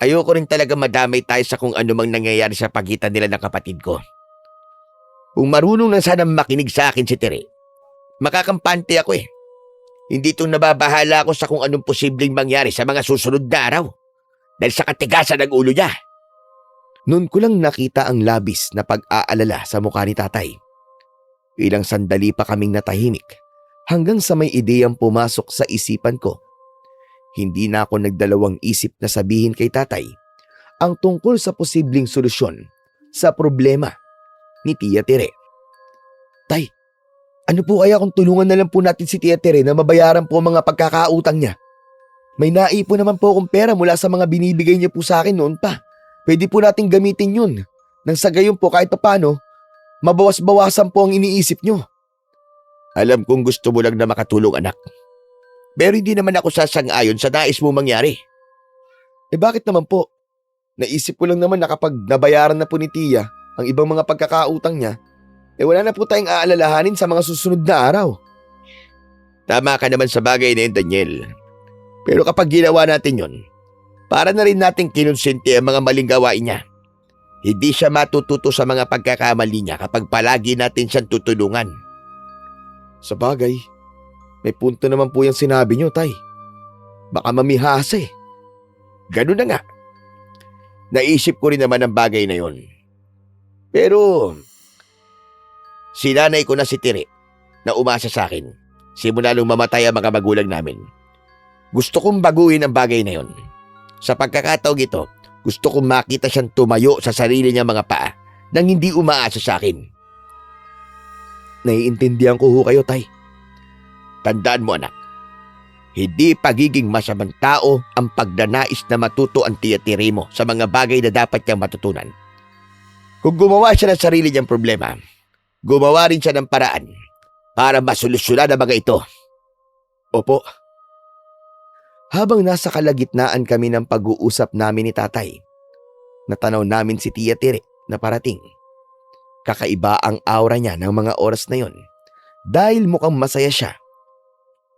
ayoko rin talaga madamay tayo sa kung ano mang nangyayari sa pagitan nila ng kapatid ko. Kung marunong lang sana makinig sa akin si Tere, makakampante ako Hindi itong nababahala ako sa kung anong posibleng mangyari sa mga susunod na araw dahil sa katigasan ng ulo niya. Noon ko lang nakita ang labis na pag-aalala sa mukha ni tatay. Ilang sandali pa kaming natahimik hanggang sa may ideyang pumasok sa isipan ko. Hindi na ako nagdalawang isip na sabihin kay tatay ang tungkol sa posibleng solusyon sa problema ni Tia Tere. Tay, ano po kaya kung tulungan na lang po natin si Tia Tere na mabayaran po ang mga pagkakautang niya? May naipon naman po akong pera mula sa mga binibigay niya po sa akin noon pa. Pwede po nating gamitin yun. Nang sa gayon po kahit paano, mabawas-bawasan po ang iniisip niyo. Alam kong gusto mo lang na makatulong, anak. Pero hindi naman ako sasang-ayon sa nais mo mangyari. Bakit naman po? Naisip ko lang naman na kapag nabayaran na po ni Tia ang ibang mga pagkakautang niya, wala na po tayong aalalahanin sa mga susunod na araw. Tama ka naman sa bagay na yun, Daniel. Pero kapag ginawa natin yun, para na rin natin kinonsinti ang mga maling gawain niya. Hindi siya matututo sa mga pagkakamali niya kapag palagi natin siyang tutulungan. Sa bagay, may punto naman po yung sinabi niyo, tay. Baka mamihasa Ganun na nga. Naisip ko rin naman ang bagay na yon. Pero, Sinanay ko na si Tire na umasa sa akin simula nung mamatay ang mga magulang namin. Gusto kong baguhin ang bagay na yon. Sa pagkakataong ito, gusto kong makita siyang tumayo sa sarili niyang mga paa nang hindi umaasa sa akin. Naiintindihan ko ho kayo, Tay. Tandaan mo, anak. Hindi pagiging masamang tao ang pagdanais na matuto ang Tia Tire mo sa mga bagay na dapat niyang matutunan. Kung gumawa siya ng sarili niyang problema, gumawa rin siya ng paraan para masolusyonan ang mga ito. Opo. Habang nasa kalagitnaan kami ng pag-uusap namin ni Tatay, natanaw namin si Tia Tire na parating. Kakaiba ang aura niya ng mga oras na yon dahil mukhang masaya siya.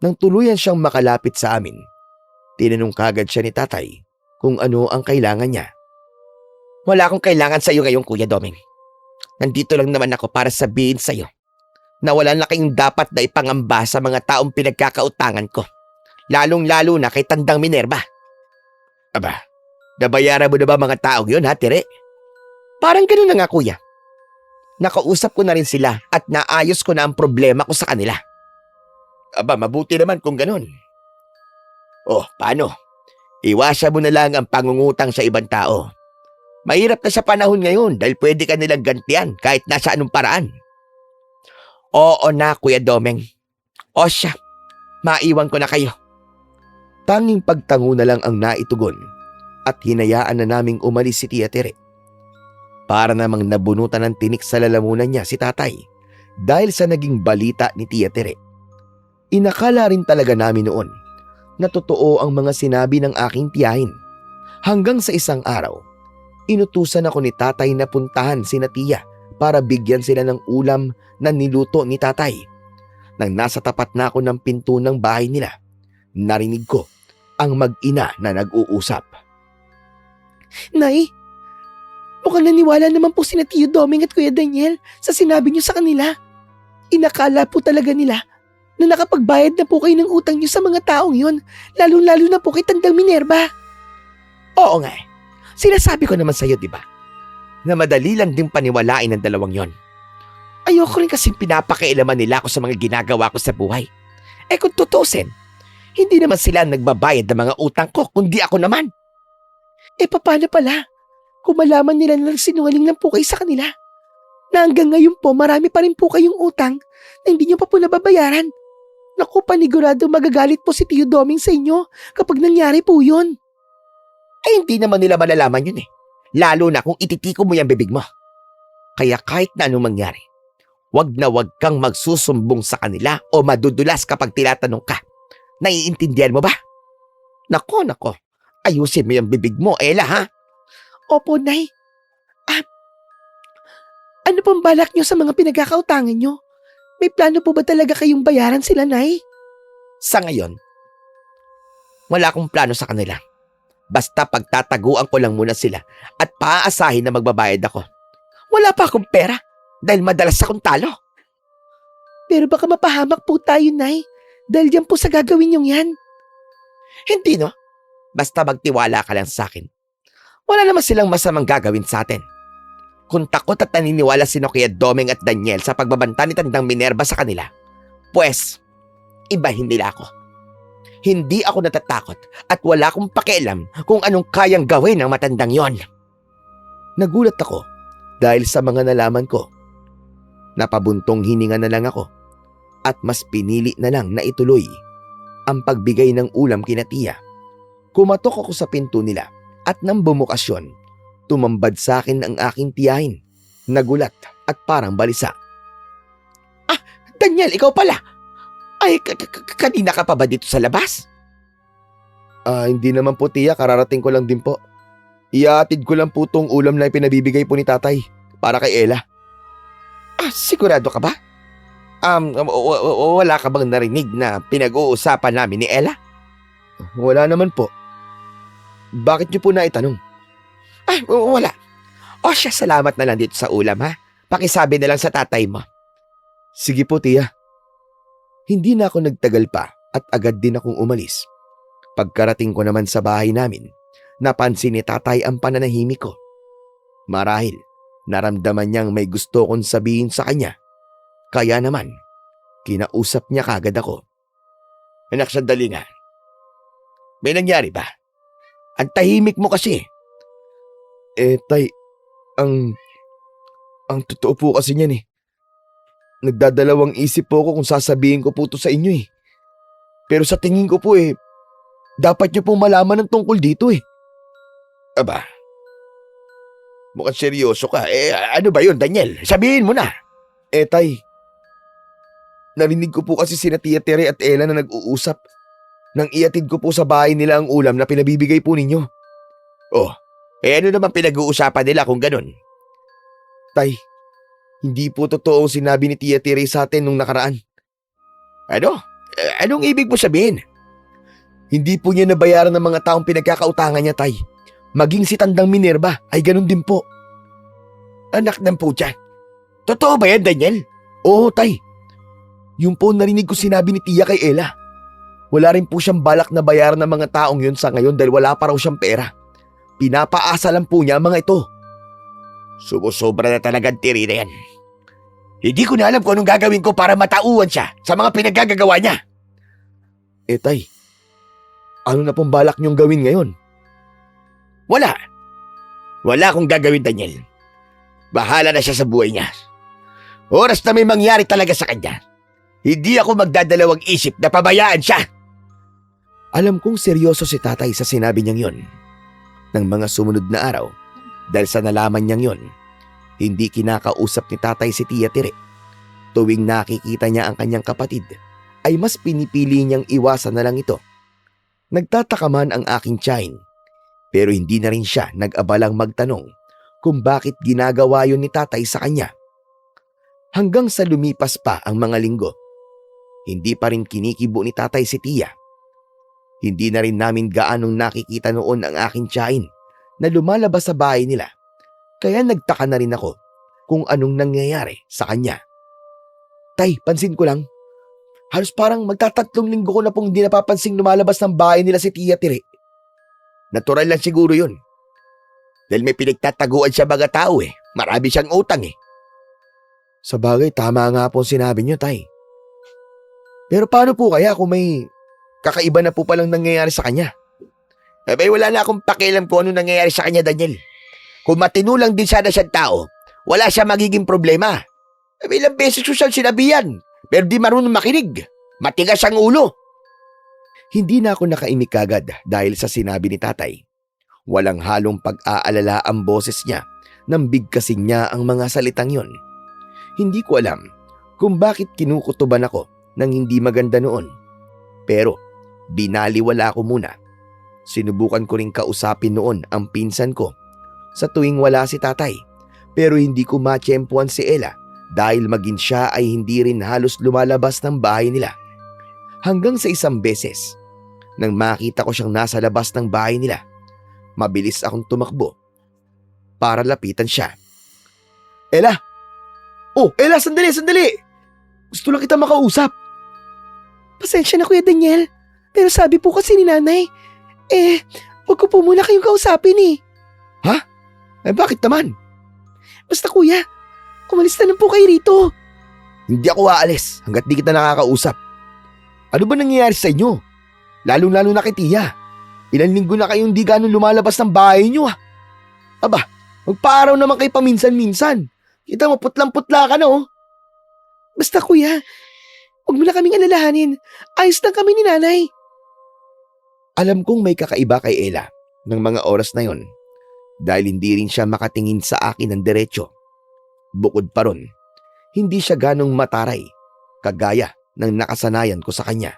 Nang tuluyan siyang makalapit sa amin, tinanong kagad siya ni Tatay kung ano ang kailangan niya. Wala akong kailangan sa iyo ngayon, Kuya Doming. Nandito lang naman ako para sabihin sa iyo na wala na kayong dapat na ipangamba sa mga taong pinagkakautangan ko. Lalong-lalo na kay Tandang Minerva. Aba, nabayaran mo na ba mga taong yun, ha, Tire? Parang ganun na nga, Kuya. Nakausap ko na rin sila at naayos ko na ang problema ko sa kanila. Aba, mabuti naman kung ganun. Oh, paano? Iwasan mo na lang ang pangungutang sa ibang tao. Mahirap na sa panahon ngayon dahil pwede ka nilang gantian kahit nasa anong paraan. Oo na, Kuya Domeng. O siya, maiwan ko na kayo. Tanging pagtango na lang ang naitugon at hinayaan na naming umalis si Tia Tire. Para namang nabunutan ng tinik sa lalamunan niya si Tatay dahil sa naging balita ni Tia Tire. Inakala rin talaga namin noon na totoo ang mga sinabi ng aking tiyahin. Hanggang sa isang araw, inutusan ako ni Tatay na puntahan sina Tia para bigyan sila ng ulam na niluto ni Tatay. Nang nasa tapat na ako ng pinto ng bahay nila, narinig ko ang mag-ina na nag-uusap. Nay, mukhang naniwala naman po sina Tio Doming at Kuya Daniel sa sinabi niyo sa kanila. Inakala po talaga nila na nakapagbayad na po kayo ng utang niyo sa mga taong yon, lalong-lalo na po kay Tandang Minerva. Oo nga. Sinasabi ko naman sa'yo, di ba? Na madali lang din paniwalain ng dalawang yon. Ayoko rin kasing pinapakialaman nila ako sa mga ginagawa ko sa buhay. Eh kung tutusin, hindi naman sila nagbabayad ng mga utang ko, kundi ako naman. Eh paano pala kung malaman nila na sinungaling lang po kayo sa kanila? Na hanggang ngayon po marami pa rin po kayong utang na hindi niyo pa po nababayaran. Naku, panigurado magagalit po si Tio Doming sa inyo kapag nangyari po yun. Eh hindi naman nila malalaman yun eh. Lalo na kung ititiko mo yung bibig mo. Kaya kahit na anong mangyari, wag na wag kang magsusumbong sa kanila o madudulas kapag tinatanong ka. Naiintindihan mo ba? Nako, ayusin mo yung bibig mo, Ella, ha? Opo, Nay. Ano pong balak niyo sa mga pinagkakautangan niyo? May plano po ba talaga kayong bayaran sila, Nay? Sa ngayon, wala akong plano sa kanila. Basta pagtataguan ko lang muna sila at paaasahin na magbabayad ako. Wala pa akong pera dahil madalas akong talo. Pero baka mapahamak po tayo, Nay. Dahil yan po sa gagawin niyong yan. Hindi, no? Basta magtiwala ka lang sa akin. Wala naman silang masamang gagawin sa atin. Kung takot at naniniwala sino Kuya Doming at Daniel sa pagbabanta ni Tandang Minerva sa kanila, pues, ibahin nila ako. Hindi ako natatakot at wala akong pakialam kung anong kayang gawin ng matandang yon. Nagulat ako dahil sa mga nalaman ko. Napabuntong hininga na lang ako at mas pinili na lang na ituloy ang pagbigay ng ulam kina Tia. Kumatok ako sa pinto nila at nang bumukas yun, tumambad sa akin ang aking tiyahin. Nagulat at parang balisa. Ah, Daniel, ikaw pala. Ay, kanina ka pa ba dito sa labas? Hindi naman po, Tia. Kararating ko lang din po. Iatid ko lang po tong ulam na pinabibigay po ni Tatay para kay Ella. Ah, sigurado ka ba? Wala ka bang narinig na pinag-uusapan namin ni Ella? Wala naman po. Bakit niyo po naitanong? Ay, wala. O siya, salamat na lang dito sa ulam, ha? Pakisabi na lang sa tatay mo. Sige po, Tia. Hindi na ako nagtagal pa at agad din akong umalis. Pagkarating ko naman sa bahay namin, napansin ni Tatay ang pananahimik ko. Marahil, naramdaman niyang may gusto kong sabihin sa kanya Kaya naman, kinausap niya kagad ako. Anak, sandali nga. May nangyari ba? Ang tahimik mo kasi. Tay, ang totoo po kasi niyan eh. Nagdadalawang isip po ako kung sasabihin ko po to sa inyo eh. Pero sa tingin ko po eh, dapat niyo pong malaman ng tungkol dito eh. Aba, mukhang seryoso ka. Ano ba yun, Daniel? Sabihin mo na. Tay, narinig ko po kasi sina Tia Tere at Ella na nag-uusap nang iatid ko po sa bahay nila ang ulam na pinabibigay po ninyo. Oh, ano naman pinag-uusapan nila kung ganun? Tay, hindi po totoo ang sinabi ni Tia Tere sa atin nung nakaraan. Ano? Anong ibig mo sabihin? Hindi po niya nabayaran ng mga taong pinagkakautangan niya, Tay. Maging si Tandang Minerva ay ganun din po. Anak ng putya. Totoo ba yan, Daniel? Oo, Tay. Yung po narinig ko sinabi ni Tia kay Ella. Wala rin po siyang balak na bayaran ng mga taong yun sa ngayon dahil wala pa raw siyang pera. Pinapaasa lang po niya ang mga ito. Sumusobra na talagang tiri na yan. Hindi ko na alam kung anong gagawin ko para matauhan siya sa mga pinaggagawa niya. Tay, ano na pong balak niyong gawin ngayon? Wala. Wala akong gagawin, Daniel. Bahala na siya sa buhay niya. Oras na may mangyari talaga sa kanya, hindi ako magdadalawang isip na pabayaan siya. Alam kong seryoso si tatay sa sinabi niyang yon. Ng mga sumunod na araw, dahil sa nalaman niyang yon, hindi kinakausap ni tatay si Tia Tere. Tuwing nakikita niya ang kanyang kapatid, ay mas pinipili niyang iwasan na lang ito. Nagtataka man ang aking tiyahin, pero hindi na rin siya nag-abalang magtanong kung bakit ginagawa yon ni tatay sa kanya. Hanggang sa lumipas pa ang mga linggo, hindi pa rin kinikibo ni tatay si Tia. Hindi na rin namin gaanong nakikita noon ang aking tiyahin na lumalabas sa bahay nila. Kaya nagtaka na rin ako kung anong nangyayari sa kanya. Tay, pansin ko lang. Halos parang magtatatlong linggo ko na pong hindi napapansing lumalabas ng bahay nila si Tia Tere. Natural lang siguro yun. Dahil may pinagtataguan siya mga tao eh. Marami siyang utang eh. Sa bagay, tama nga po sinabi niyo, Tay. Pero paano po kaya kung may kakaiba na po palang nangyayari sa kanya? Wala na akong pakialam kung ano nangyayari sa kanya, Daniel. Kung matino lang din sana siyang tao, wala siya magiging problema. Ilang beses ko siyang sinabihan, pero di marunong makinig. Matigas ang ulo. Hindi na ako nakaimik agad dahil sa sinabi ni tatay. Walang halong pag-aalala ang boses niya nang bigkasin niya ang mga salitang yon. Hindi ko alam kung bakit kinukutuban ako ng hindi maganda noon. Pero binaliwala ko muna. Sinubukan ko ring kausapin noon ang pinsan ko sa tuwing wala si tatay. Pero hindi ko matsyempuan si Ella dahil maging siya ay hindi rin halos lumalabas ng bahay nila. Hanggang sa isang beses, nang makita ko siyang nasa labas ng bahay nila, mabilis akong tumakbo para lapitan siya. Ella! Oh, Ella, sandali! Gusto lang kita makausap. Pasensya na Kuya Daniel, pero sabi po kasi ni nanay, wag ko po muna kayong kausapin eh. Bakit naman? Basta kuya, umalis na lang po kayo rito. Hindi ako aalis hanggat di kita nakakausap. Ano ba nangyayari sa inyo? Lalong-lalo na kay Tia. Ilang linggo na kayong di ganun lumalabas ng bahay niyo Aba, magpaaraw naman kayo paminsan-minsan. Kita mo, putlang-putla ka na Basta kuya, huwag mo na kaming alalahanin. Ayos lang kami ni nanay. Alam kong may kakaiba kay Ella ng mga oras na yon dahil hindi rin siya makatingin sa akin ng diretsyo. Bukod pa ron, hindi siya ganong mataray kagaya ng nakasanayan ko sa kanya.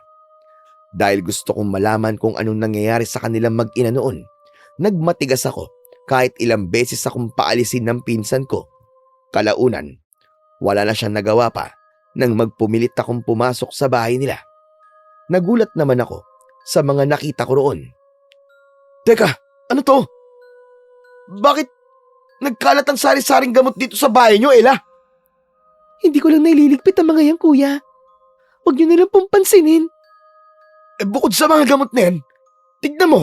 Dahil gusto kong malaman kung anong nangyayari sa kanilang mag-ina noon, nagmatigas ako kahit ilang beses akong paalisin ng pinsan ko. Kalaunan, wala na siyang nagawa pa nang magpumilit akong pumasok sa bahay nila. Nagulat naman ako sa mga nakita ko roon. Teka, ano to? Bakit nagkalat ang sari-saring gamot dito sa bahay niyo, Ella? Hindi ko lang naililigpit ang mga yan, kuya. Huwag niyo nilang pong pansinin. Bukod sa mga gamot na yan, tignan mo,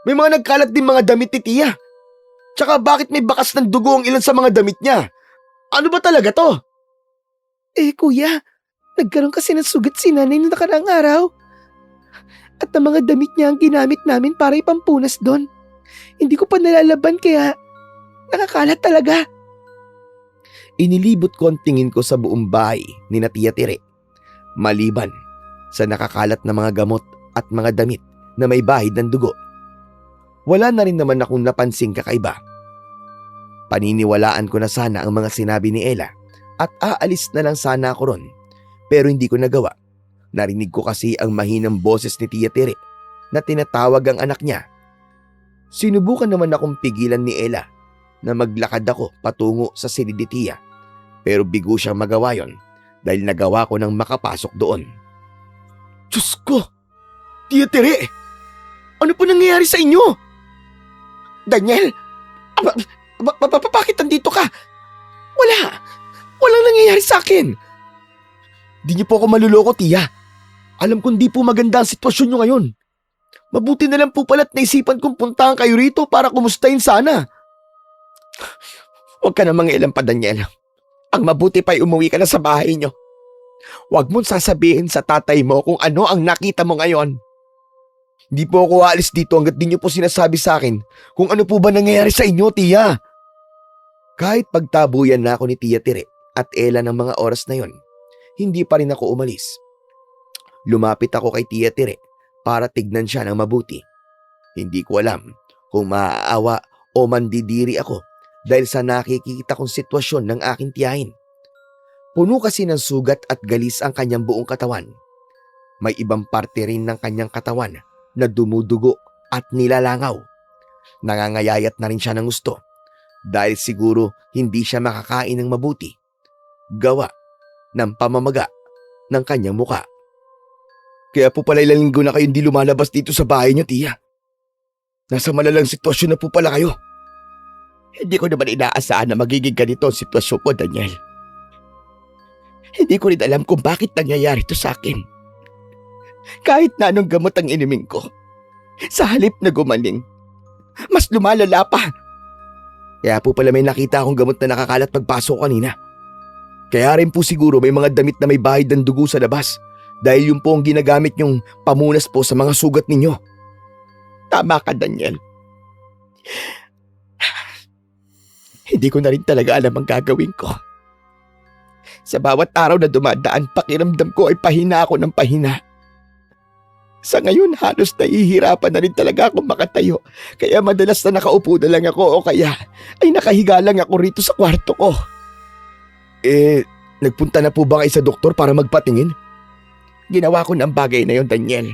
may mga nagkalat din mga damit ni Tia. Tsaka bakit may bakas ng dugo ang ilan sa mga damit niya? Ano ba talaga to? Kuya, nagkaroon kasi ng sugat si nanay noong nakaraang araw. At ang mga damit niya ang ginamit namin para ipampunas doon. Hindi ko pa nalalaban kaya nakakalat talaga. Inilibot ko ang tingin ko sa buong bahay ni na Tia Tere. Maliban sa nakakalat na mga gamot at mga damit na may bahid ng dugo. Wala na rin naman akong napansing kakaiba. Paniniwalaan ko na sana ang mga sinabi ni Ella at aalis na lang sana ako ron. Pero hindi ko nagawa. Narinig ko kasi ang mahinang boses ni Tia Tere na tinatawag ang anak niya. Sinubukan naman akong pigilan ni Ella na maglakad ako patungo sa silid ni Tia. Pero bigo siyang magawa yon dahil nagawa ko nang makapasok doon. Diyos ko! Tia Tere! Ano po nangyayari sa inyo? Daniel! Bakit nandito ka? Walang nangyayari sa akin. Di niyo po ako maluloko, Tia. Alam kong di po maganda ang sitwasyon niyo ngayon. Mabuti na lang po pala't naisipan kong puntahan kayo rito para kumustahin sana. Huwag ka na mangialam pa, Daniel. Ang mabuti pa'y umuwi ka na sa bahay niyo. Huwag mong sasabihin sa tatay mo kung ano ang nakita mo ngayon. Hindi po ako aalis dito hanggat di niyo po sinasabi sa akin kung ano po ba nangyayari sa inyo, Tia. Kahit pagtabuyan na ako ni Tia Tere at Ella ng mga oras na yon, hindi pa rin ako umalis. Lumapit ako kay Tia Tere para tignan siya ng mabuti. Hindi ko alam kung maaawa o mandidiri ako dahil sa nakikita kong sitwasyon ng aking tiyahin. Puno kasi ng sugat at galis ang kanyang buong katawan. May ibang parte rin ng kanyang katawan na dumudugo at nilalangaw. Nangangayayat na rin siya ng gusto dahil siguro hindi siya makakain ng mabuti. Gawa ng pamamaga ng kanyang muka. Kaya po pala ilang linggo na kayo hindi lumalabas dito sa bahay niyo, Tia. Nasa malalang sitwasyon na po pala kayo. Hindi ko naman inaasahan na magiging ganito ang sitwasyon ko, Daniel. Hindi ko rin alam kung bakit nangyayari ito sa akin. Kahit na anong gamot ang iniming ko, sa halip na gumaling, mas lumalala pa. Kaya po pala may nakita akong gamot na nakakalat pagpasok kanina. Kaya rin po siguro may mga damit na may bahid ng dugo sa labas dahil yun po ang ginagamit niyong pamunas po sa mga sugat ninyo. Tama ka, Daniel. Hindi ko na rin talaga alam ang gagawin ko. Sa bawat araw na dumadaan, pakiramdam ko ay pahina ako ng pahina. Sa ngayon, halos nahihirapan na rin talaga akong makatayo. Kaya madalas na nakaupo na lang ako o kaya ay nakahiga lang ako rito sa kwarto ko. Nagpunta na po ba kayo sa doktor para magpatingin? Ginawa ko ng bagay na yon, Daniel.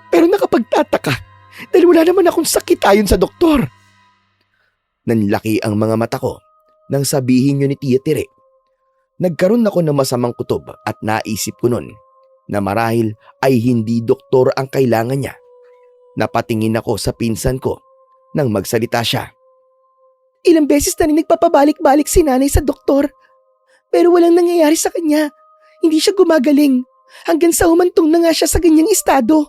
Pero nakapagtataka dahil wala naman akong sakit ayon sa doktor. Nanlaki ang mga mata ko nang sabihin niyo ni Tia Tere. Nagkaroon ako ng masamang kutob at naisip ko nun na marahil ay hindi doktor ang kailangan niya. Napatingin ako sa pinsan ko nang magsalita siya. Ilang beses na rin nagpapabalik-balik si nanay sa doktor. Pero walang nangyayari sa kanya. Hindi siya gumagaling. Hanggang sa humantong na nga siya sa ganyang estado.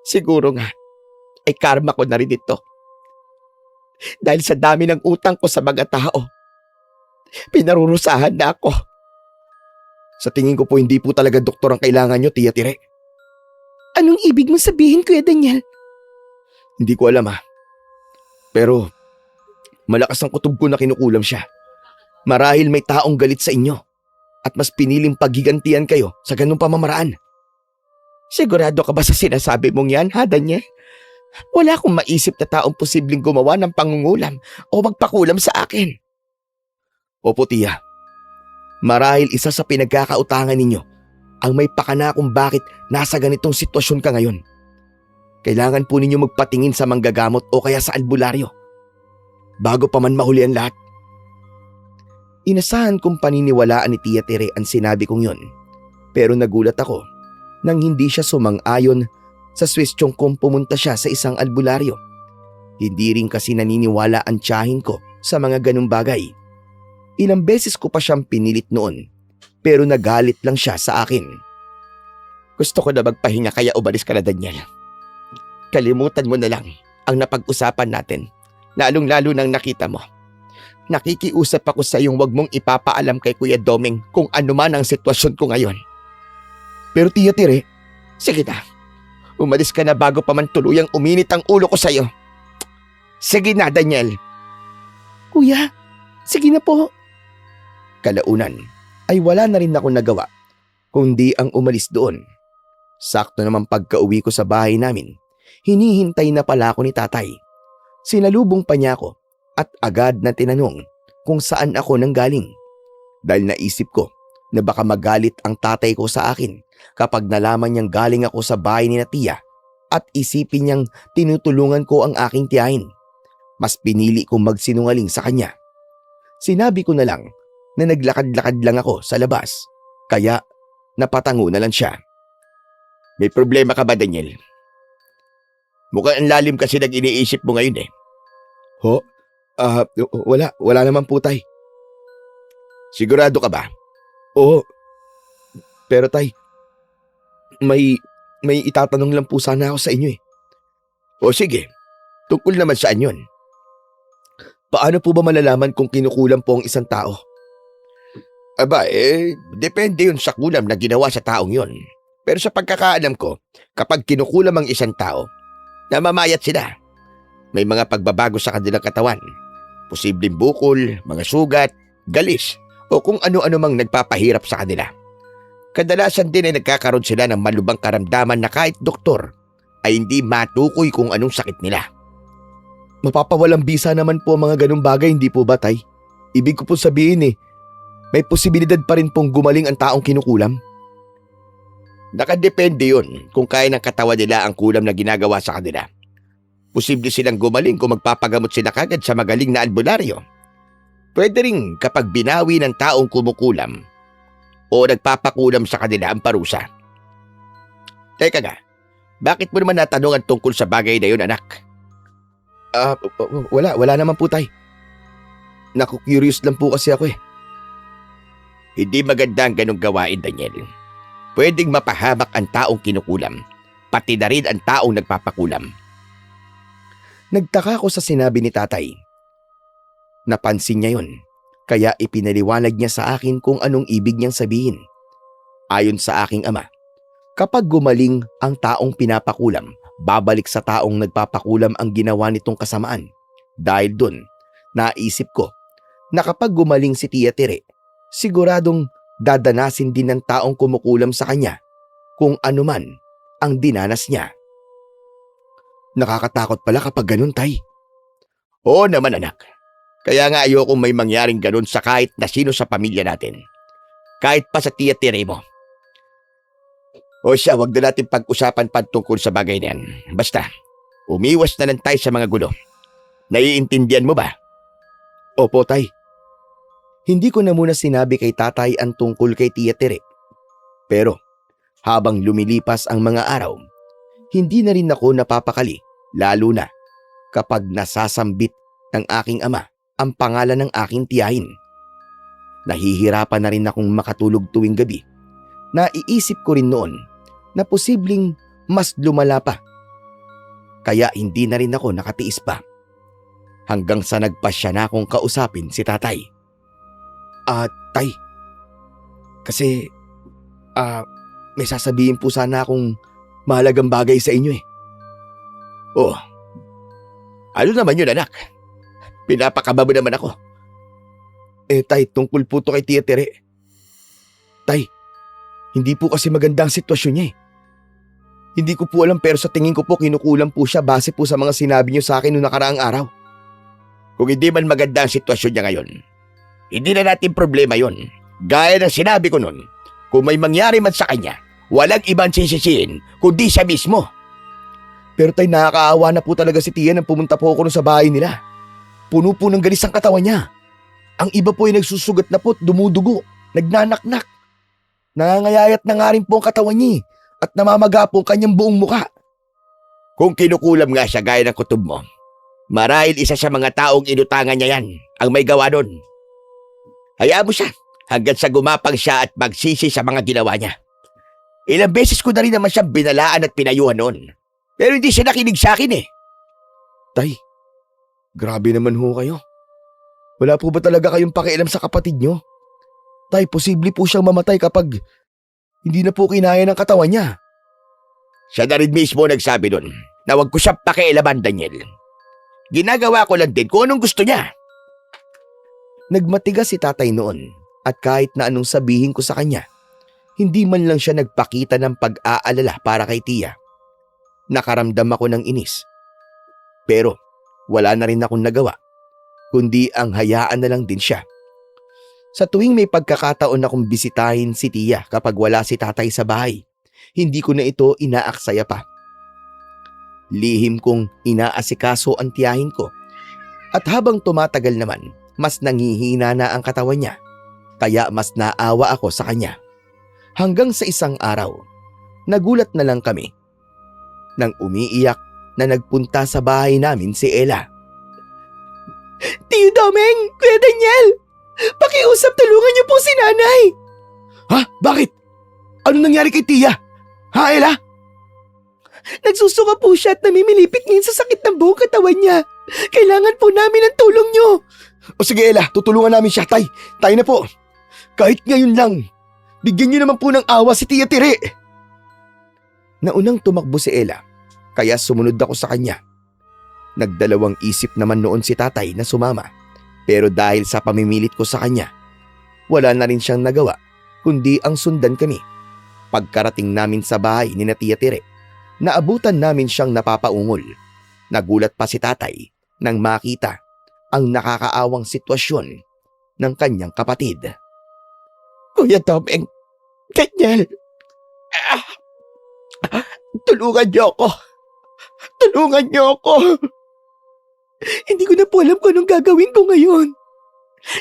Siguro nga, ay karma ko na rin ito. Dahil sa dami ng utang ko sa mga tao, pinarurusahan na ako. Sa tingin ko po hindi po talaga doktor ang kailangan nyo, Tia Tere. Anong ibig mong sabihin, Kuya Daniel? Hindi ko alam Pero malakas ang kutob ko na kinukulam siya. Marahil may taong galit sa inyo at mas piniling paghigantihan kayo sa ganung pamamaraan. Sigurado ka ba sa sinasabi mong yan, Daniel? Wala akong maisip na taong posibleng gumawa ng pangungulam o magpakulam sa akin. Opo, Tia. Marahil isa sa pinagkakautangan ninyo ang may pakana kung bakit nasa ganitong sitwasyon ka ngayon. Kailangan po ninyo magpatingin sa manggagamot o kaya sa albularyo bago pa man mahuli ang lahat. Inasahan kong paniniwalaan ni Tia Tere ang sinabi kong yon. Pero nagulat ako nang hindi siya sumang-ayon sa swestyon kong pumunta siya sa isang albularyo. Hindi rin kasi naniniwala ang tiyahin ko sa mga ganung bagay. Ilang beses ko pa siyang pinilit noon pero nagalit lang siya sa akin. Gusto ko na magpahinga kaya umalis ka na, Daniel. Kalimutan mo na lang ang napag-usapan natin, lalong-lalo nang nakita mo Nakikiusap ako sa iyong wag mong ipapaalam kay Kuya Doming kung ano man ang sitwasyon ko ngayon. Pero Tia Tere, Sige na. Umalis ka na bago pa man tuluyang uminit ang ulo ko sa iyo. Sige na, Daniel. Kuya, sige na po. kalaunan ay wala na rin ako nagawa kundi ang umalis doon. Sakto naman pagka-uwi ko sa bahay namin, hinihintay na pala ako ni tatay. Sinalubong pa niya ako at agad na tinanong kung saan ako nanggaling. Dahil naisip ko na baka magalit ang tatay ko sa akin kapag nalaman niyang galing ako sa bahay ni Tia at isipin niyang tinutulungan ko ang aking tiyahin. Mas pinili kong magsinungaling sa kanya. Sinabi ko na lang na naglakad-lakad lang ako sa labas, kaya napatango na lang siya. May problema ka ba, Daniel? Mukhang ang lalim kasi iniisip mo ngayon eh. Wala naman po, tay. Sigurado ka ba? Oo. Pero tay, may itatanong lang po sana ako sa inyo eh. O sige, tungkol naman saan yun? Paano po ba malalaman kung kinukulam po ang isang tao? Aba depende yun sa kulam na ginawa sa taong yun. Pero sa pagkakaalam ko, kapag kinukulam ang isang tao, namamayat sila. May mga pagbabago sa kanilang katawan. Posibleng bukol, mga sugat, galis, o kung ano-ano mang nagpapahirap sa kanila. Kadalasan din ay nagkakaroon sila ng malubang karamdaman na kahit doktor ay hindi matukoy kung anong sakit nila. Mapapawalang bisa naman po ang mga ganung bagay, hindi po ba, tay? Ibig ko po sabihin may posibilidad pa rin pong gumaling ang taong kinukulam. Nakadepende yun kung kaya ng katawan nila ang kulam na ginagawa sa kanila. Posible silang gumaling kung magpapagamot sila kagad sa magaling na albularyo. Pwede rin kapag binawi ng taong kumukulam o nagpapakulam sa kanila ang parusa. Teka nga, bakit mo naman natanungan tungkol sa bagay na yun, anak? Wala naman po, tay. Naku-curious lang po kasi ako eh. Hindi maganda ang ganong gawain, Daniel. Pwedeng mapahamak ang taong kinukulam, pati na rin ang taong nagpapakulam. Nagtaka ko sa sinabi ni tatay. Napansin niya yun, kaya ipinaliwanag niya sa akin kung anong ibig niyang sabihin. Ayon sa aking ama, kapag gumaling ang taong pinapakulam, babalik sa taong nagpapakulam ang ginawa nitong kasamaan. Dahil dun, naisip ko na kapag gumaling si Tia Tere, siguradong dadanasin din ng taong kumukulam sa kanya kung ano man ang dinanas niya. Nakakatakot pala kapag ganun, tay. Oo naman, anak. Kaya nga ayokong may mangyaring ganun sa kahit na sino sa pamilya natin. Kahit pa sa Tia Tere mo. O siya, wag na natin pag-usapan pa tungkol sa bagay na yan. Basta, umiwas na lang tayo sa mga gulo. Naiintindihan mo ba? Opo, tay. Hindi ko na muna sinabi kay tatay ang tungkol kay Tia Tere. Pero habang lumilipas ang mga araw, hindi na rin ako napapakali, lalo na kapag nasasambit ng aking ama ang pangalan ng aking tiyahin. Nahihirapan na rin akong makatulog tuwing gabi. Naiisip ko rin noon na posibleng mas lumala pa. Kaya hindi na rin ako nakatiis pa. Hanggang sa nagpasya na akong kausapin si tatay. Tay, kasi may sasabihin po sana akong mahalagang bagay sa inyo eh. Oh, ano naman yun, anak? Pinapakaba mo naman ako. Tay, tungkol po to kay Tia Tere. Tay, hindi po kasi maganda ang sitwasyon niya eh. Hindi ko po alam pero sa tingin ko po kinukulam po siya base po sa mga sinabi niyo sa akin noong nakaraang araw. Kung hindi man maganda ang sitwasyon niya ngayon, hindi na natin problema yon. Gaya ng sinabi ko nun, kung may mangyari man sa kanya, walang ibang sisisihin kundi siya mismo. Pero tay, nakakaawa na po talaga si Tia nang pumunta po ako sa bahay nila. Puno po ng galis ang katawan niya. Ang iba po ay nagsusugat na po at dumudugo, nagnanaknak. Nangangayayat na nga rin po ang katawan niya at namamaga po ang kanyang buong muka. Kung kinukulam nga siya gaya ng kutob mo, marahil isa sa mga taong inutangan niya yan ang may gawa nun. Hayaan mo siya hanggang sa gumapang siya at magsisi sa mga ginawa niya. Ilang beses ko na rin naman siyang binalaan at pinayuhan noon. Pero hindi siya nakinig sa akin eh. Tay, grabe naman ho kayo. Wala po ba talaga kayong pakialam sa kapatid nyo? Tay, posible po siyang mamatay kapag hindi na po kinaya ng katawan niya. Siya na rin mismo nagsabi nun na wag ko siya pakialaman, Daniel. Ginagawa ko lang din kung anong gusto niya. Nagmatigas si tatay noon at kahit na anong sabihin ko sa kanya, hindi man lang siya nagpakita ng pag-aalala para kay Tia. Nakaramdam ako ng inis. Pero wala na rin akong nagawa, kundi ang hayaan na lang din siya. Sa tuwing may pagkakataon akong bisitahin si Tia kapag wala si tatay sa bahay, hindi ko na ito inaaksaya pa. Lihim kong inaasikaso ang tiyahin ko at habang tumatagal naman, mas nangihina na ang katawan niya, kaya mas naawa ako sa kanya. Hanggang sa isang araw, nagulat na lang kami nang umiiyak na nagpunta sa bahay namin si Ella. Tiyo Domeng, Kuya Daniel, pakiusap, tulungan niyo po si nanay. Ha? Bakit? Ano nangyari kay Tia? Ha, Ella? Nagsusuka po siya at namimilipit ngayon sa sakit ng buong katawan niya. Kailangan po namin ng tulong niyo. O sige, Ella, tutulungan namin siya. Tay, tayo na po. Kahit ngayon lang, bigyan niyo naman po ng awa si Tia Tire. Naunang tumakbo si Ella, kaya sumunod ako sa kanya. Nagdalawang isip naman noon si tatay na sumama, pero dahil sa pamimilit ko sa kanya, wala na rin siyang nagawa, kundi ang sundan kami. Pagkarating namin sa bahay ni na Tia Tire, naabutan namin siyang napapaungol. Nagulat pa si tatay nang makita ang nakakaawang sitwasyon ng kanyang kapatid. Kuya Domeng, Daniel, tulungan niyo ako. Tulungan niyo ako. Hindi ko na po alam kung anong gagawin ko ngayon.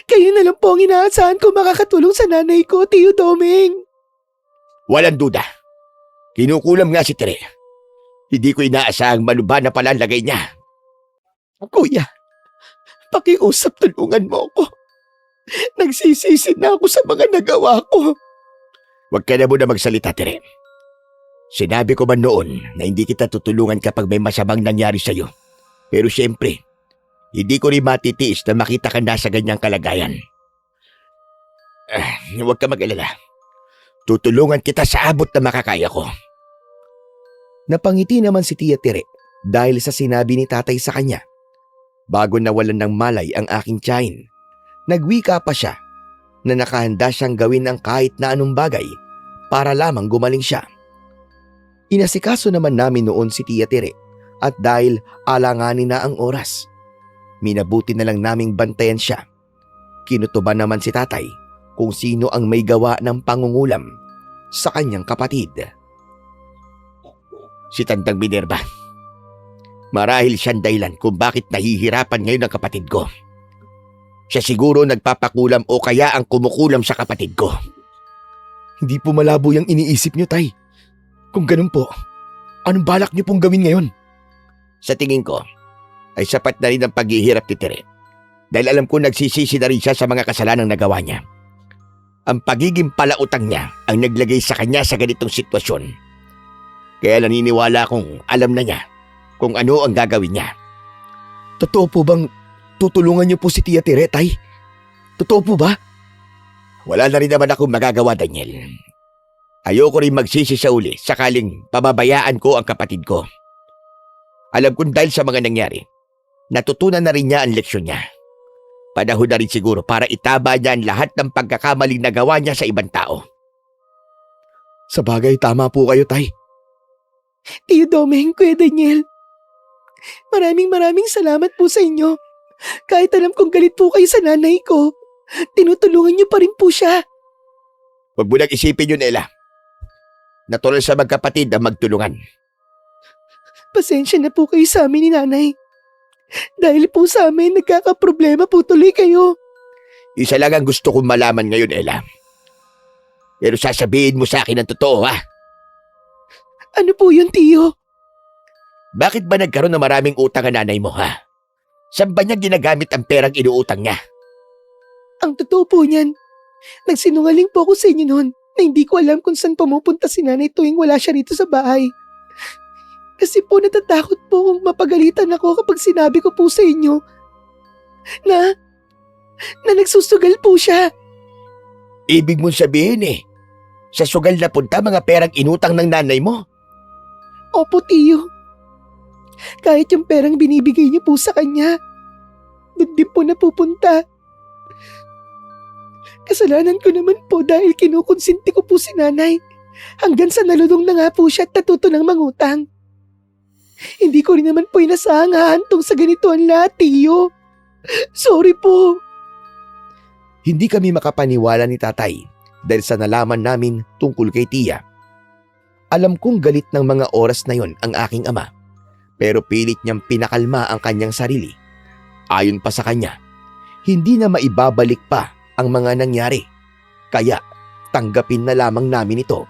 Kayo na lang po ang inaasahan ko makakatulong sa nanay ko, Tiyo Domeng. Walang duda. Kinukulam nga si Tire. Hindi ko inaasahang maluba na pala ang lagay niya. Kuya, pakiusap, tulungan mo ako. Nagsisisi na ako sa mga nagawa ko. Huwag ka na muna magsalita, Tire. Sinabi ko man noon na hindi kita tutulungan kapag may masamang nangyari sa'yo. Pero siyempre, hindi ko rin matitiis na makita ka na sa ganyang kalagayan. Huwag ka mag-alala. Tutulungan kita sa abot na makakaya ko. Napangiti naman si Tia Tire dahil sa sinabi ni tatay sa kanya. Bago nawalan ng malay ang aking tiyahin, nagwika pa siya na nakahanda siyang gawin ang kahit na anong bagay para lamang gumaling siya. Inasikaso naman namin noon si Tia Tire at dahil alanganin na ang oras, minabuti na lang naming bantayan siya. Kinutuban naman si tatay kung sino ang may gawa ng pangungulam sa kanyang kapatid. Si Tandang Minerva. Marahil siyang dahilan kung bakit nahihirapan ngayon ang kapatid ko. Siya siguro nagpapakulam o kaya ang kumukulam sa kapatid ko. Hindi po malabo yung iniisip niyo, tay. Kung ganun po, anong balak niyo pong gawin ngayon? Sa tingin ko, ay sapat na rin ang paghihirap ni Tere. Dahil alam ko nagsisisi na rin siya sa mga kasalanang nagawa niya. Ang pagiging palautang niya ang naglagay sa kanya sa ganitong sitwasyon. Kaya naniniwala akong alam na niya kung ano ang gagawin niya. Totoo po bang tutulungan niyo po si Tia Tere, tay? Totoo po ba? Wala na rin naman akong magagawa, Daniel. Ayoko rin magsisi sa uli sakaling pababayaan ko ang kapatid ko. Alam kong dahil sa mga nangyari, natutunan na rin niya ang leksyon niya. Panahon na rin siguro para itaba niya ang lahat ng pagkakamaling nagawa niya sa ibang tao. Sa bagay, tama po kayo, tay. Tiyo Domeng, Kuya Daniel, maraming salamat po sa inyo. Kahit alam kong galit po kayo sa nanay ko, tinutulungan niyo pa rin po siya. Huwag mo nang isipin yun, Ella. Natural sa magkapatid ang magtulungan. Pasensya na po kayo sa amin ni nanay. Dahil po sa amin, nagkakaproblema po tuloy kayo. Isa lang ang gusto kong malaman ngayon, Ella. Pero sasabihin mo sa akin ang totoo, ha? Ano po yun, Tiyo? Bakit ba nagkaroon ng maraming utang ang nanay mo, ha? Saan ba niya ginagamit ang perang inuutang niya? Ang totoo po niyan, nagsinungaling po ako sa inyo noon na hindi ko alam kung saan pumupunta si nanay tuwing wala siya rito sa bahay. Kasi po natatakot po kung mapagalitan ako kapag sinabi ko po sa inyo na na nagsusugal po siya. Ibig mong sabihin sa sugal na punta mga perang inutang ng nanay mo. Opo, tiyo. Kahit yung perang binibigay niyo po sa kanya, doon din po napupunta. Kasalanan ko naman po dahil kinukonsinti ko po si nanay hanggang sa nalulong na nga po siya at natuto ng mangutang. Hindi ko rin naman po inasahang hahantong sa ganito ang lahat, tiyo. Sorry po. Hindi kami makapaniwala ni tatay dahil sa nalaman namin tungkol kay Tia. Alam kong galit ng mga oras na yon ang aking ama, pero pilit niyang pinakalma ang kanyang sarili. Ayon pa sa kanya, hindi na maibabalik pa ang mga nangyari, kaya tanggapin na lamang namin ito.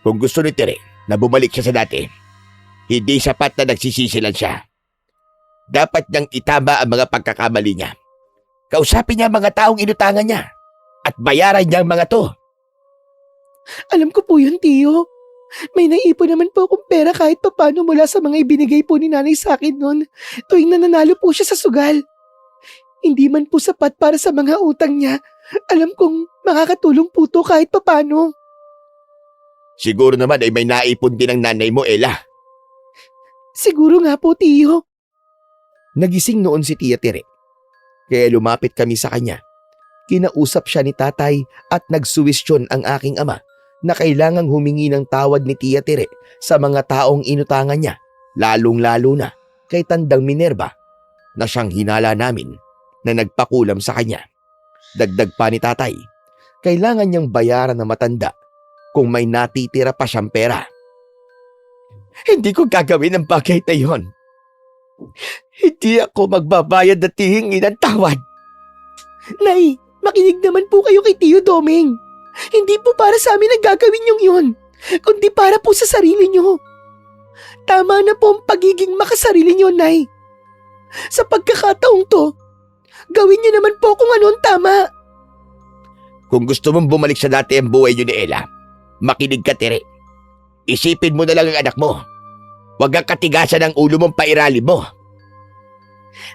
Kung gusto ni Tere na bumalik siya sa dati, hindi sapat na nagsisisilan siya. Dapat niyang itama ang mga pagkakamali niya. Kausapin niya ang mga taong inutangan niya at bayaran niya ang mga to. Alam ko po yun, tiyo. May naipon naman po akong pera kahit papano mula sa mga ibinigay po ni nanay sa akin noon tuwing nananalo po siya sa sugal. Hindi man po sapat para sa mga utang niya. Alam kong makakatulong po to kahit papano. Siguro naman ay may naipon din ang nanay mo, Ella. Siguro nga po, tiyo. Nagising noon si Tia Tere, kaya lumapit kami sa kanya. Kinausap siya ni tatay at nagsuwestyon ang aking ama na kailangang humingi ng tawad ni Tia Tere sa mga taong inutangan niya, lalong-lalo na kay Tandang Minerva na siyang hinala namin na nagpakulam sa kanya. Dagdag pa ni tatay, kailangan niyang bayaran na matanda kung may natitira pa siyang pera. Hindi ko gagawin ang bagay na yon. Hindi ako magbabayad at hihingi ng tawad. Nay, makinig naman po kayo kay Tiyo Doming. Hindi po para sa amin ang gagawin niyong yun, kundi para po sa sarili niyo. Tama na po ang pagiging makasarili niyo, Nay. Sa pagkakataong to, gawin niyo naman po kung ano ang tama. Kung gusto mong bumalik sa dati ang buhay niyo ni Ella, makinig ka, Tere. Isipin mo na lang ang anak mo. Huwag kang katigasan ang ulo mong pairali mo.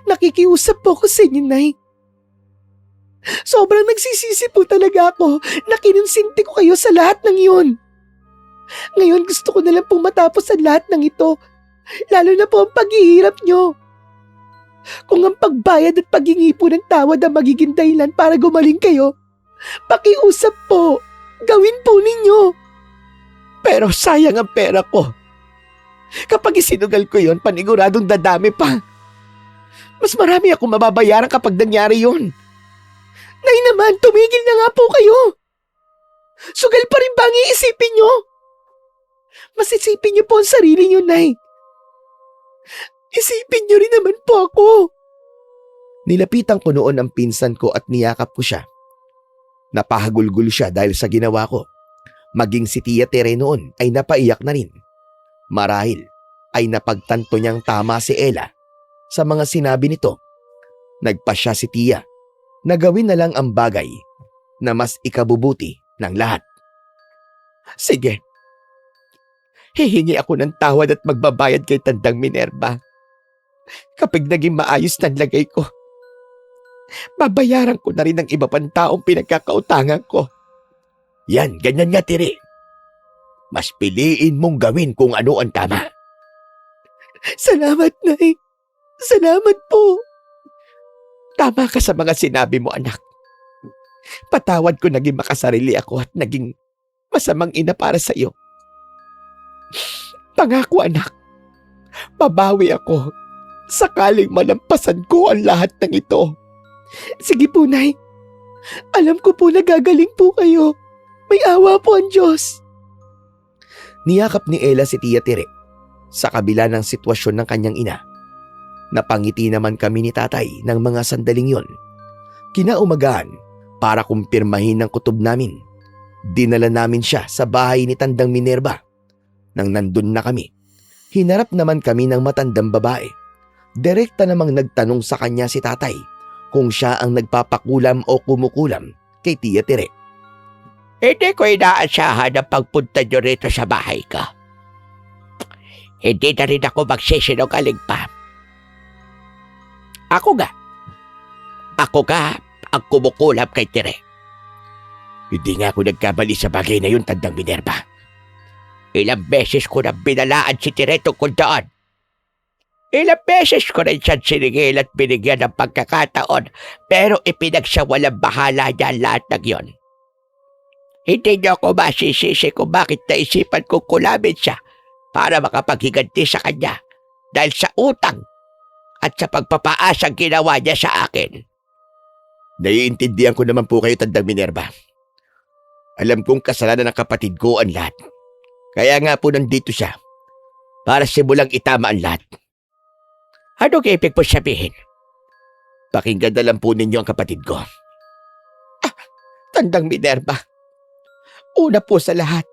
Nakikiusap po ko sa inyo, Nay. Sobrang nagsisisi po talaga ako na kinonsinti ko kayo sa lahat ng yun. Ngayon gusto ko na lang pong matapos ang lahat ng ito, lalo na po ang paghihirap nyo. Kung ang pagbayad at paghingi po ng tawad ang magiging dahilan para gumaling kayo, pakiusap po, gawin po ninyo. Pero sayang ang pera ko. Kapag isinugal ko yon, paniguradong dadami pa. Mas marami akong mababayaran kapag nangyari yon. Nay naman, tumigil na nga po kayo. Sugal pa rin ba ang iisipin nyo? Mas isipin nyo po ang sarili nyo, Nay. Isipin nyo rin naman po ako. Nilapitan ko noon ang pinsan ko at niyakap ko siya. Napahagulgul siya dahil sa ginawa ko. Maging si Tia Tere noon ay napaiyak na rin. Marahil ay napagtanto niyang tama si Ella sa mga sinabi nito. Nagpasya si Tia na gawin na lang ang bagay na mas ikabubuti ng lahat. Sige. Hihingi ako ng tawad at magbabayad kay Tandang Minerva. Kapag naging maayos na lagay ko, babayaran ko na rin ang iba pang taong pinagkakautangan ko. Yan, ganyan nga, Tere. Mas piliin mong gawin kung ano ang tama. Salamat, Nay. Salamat po. Tama ka sa mga sinabi mo, anak. Patawad ko naging makasarili ako at naging masamang ina para sa iyo. Pangako, anak. Babawi ako sakaling malampasan ko ang lahat ng ito. Sige po, Nay. Alam ko po na gagaling po kayo. May awa po ang Diyos. Niyakap ni Ella si Tia Tere sa kabila ng sitwasyon ng kanyang ina. Napangiti naman kami ni tatay ng mga sandaling yon. Kinaumagahan, para kumpirmahin ng kutob namin, dinala namin siya sa bahay ni Tandang Minerva. Nang nandun na kami, hinarap naman kami ng matandang babae. Direkta namang nagtanong sa kanya si tatay kung siya ang nagpapakulam o kumukulam kay Tia Tere. Hindi ko inaasahan ang pagpunta niyo rito sa bahay ko. Hindi na rin ako magsisinungaling pa. Ako nga ang kumukulap kay Tere. Hindi nga ako nagkamali sa bagay na yun, Tandang Minerva. Ilang beses ko na binalaan si Tere tungkol doon. Ilang beses ko rin siyang sinigil at binigyan ng pagkakataon, pero ipinagsawalang bahala niya lahat ng yon. Hindi niyo ako masisisi kung bakit naisipan kong kulabin siya para makapaghiganti sa kanya dahil sa utang at sa pagpapaasang ginawa niya sa akin. Naiintindihan ko naman po kayo, Tandang Minerva. Alam kong kasalanan ng kapatid ko ang lahat. Kaya nga po nandito siya, para simulang itama ang lahat. Anong ibig mo sabihin? Pakinggan na lang po ninyo ang kapatid ko. Tandang Minerva, una po sa lahat,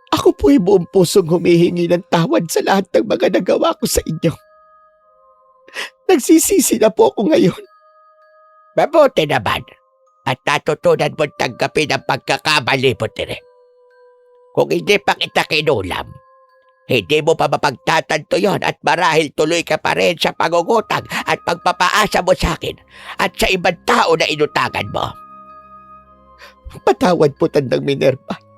ako po'y buong pusong humihingi ng tawad sa lahat ng mga nagawa ko sa inyo. Nagsisisi na po ako ngayon. Mabuti naman at natutunan mo tanggapin ang pagkakamali mo, Tere. Kung hindi pa kita kinulam, hindi mo pa mapagtatanto yon at marahil tuloy ka pa rin sa pangungutang at pagpapaasa mo sa akin at sa ibang tao na inutangan mo. Patawad po, Tandang Minerva.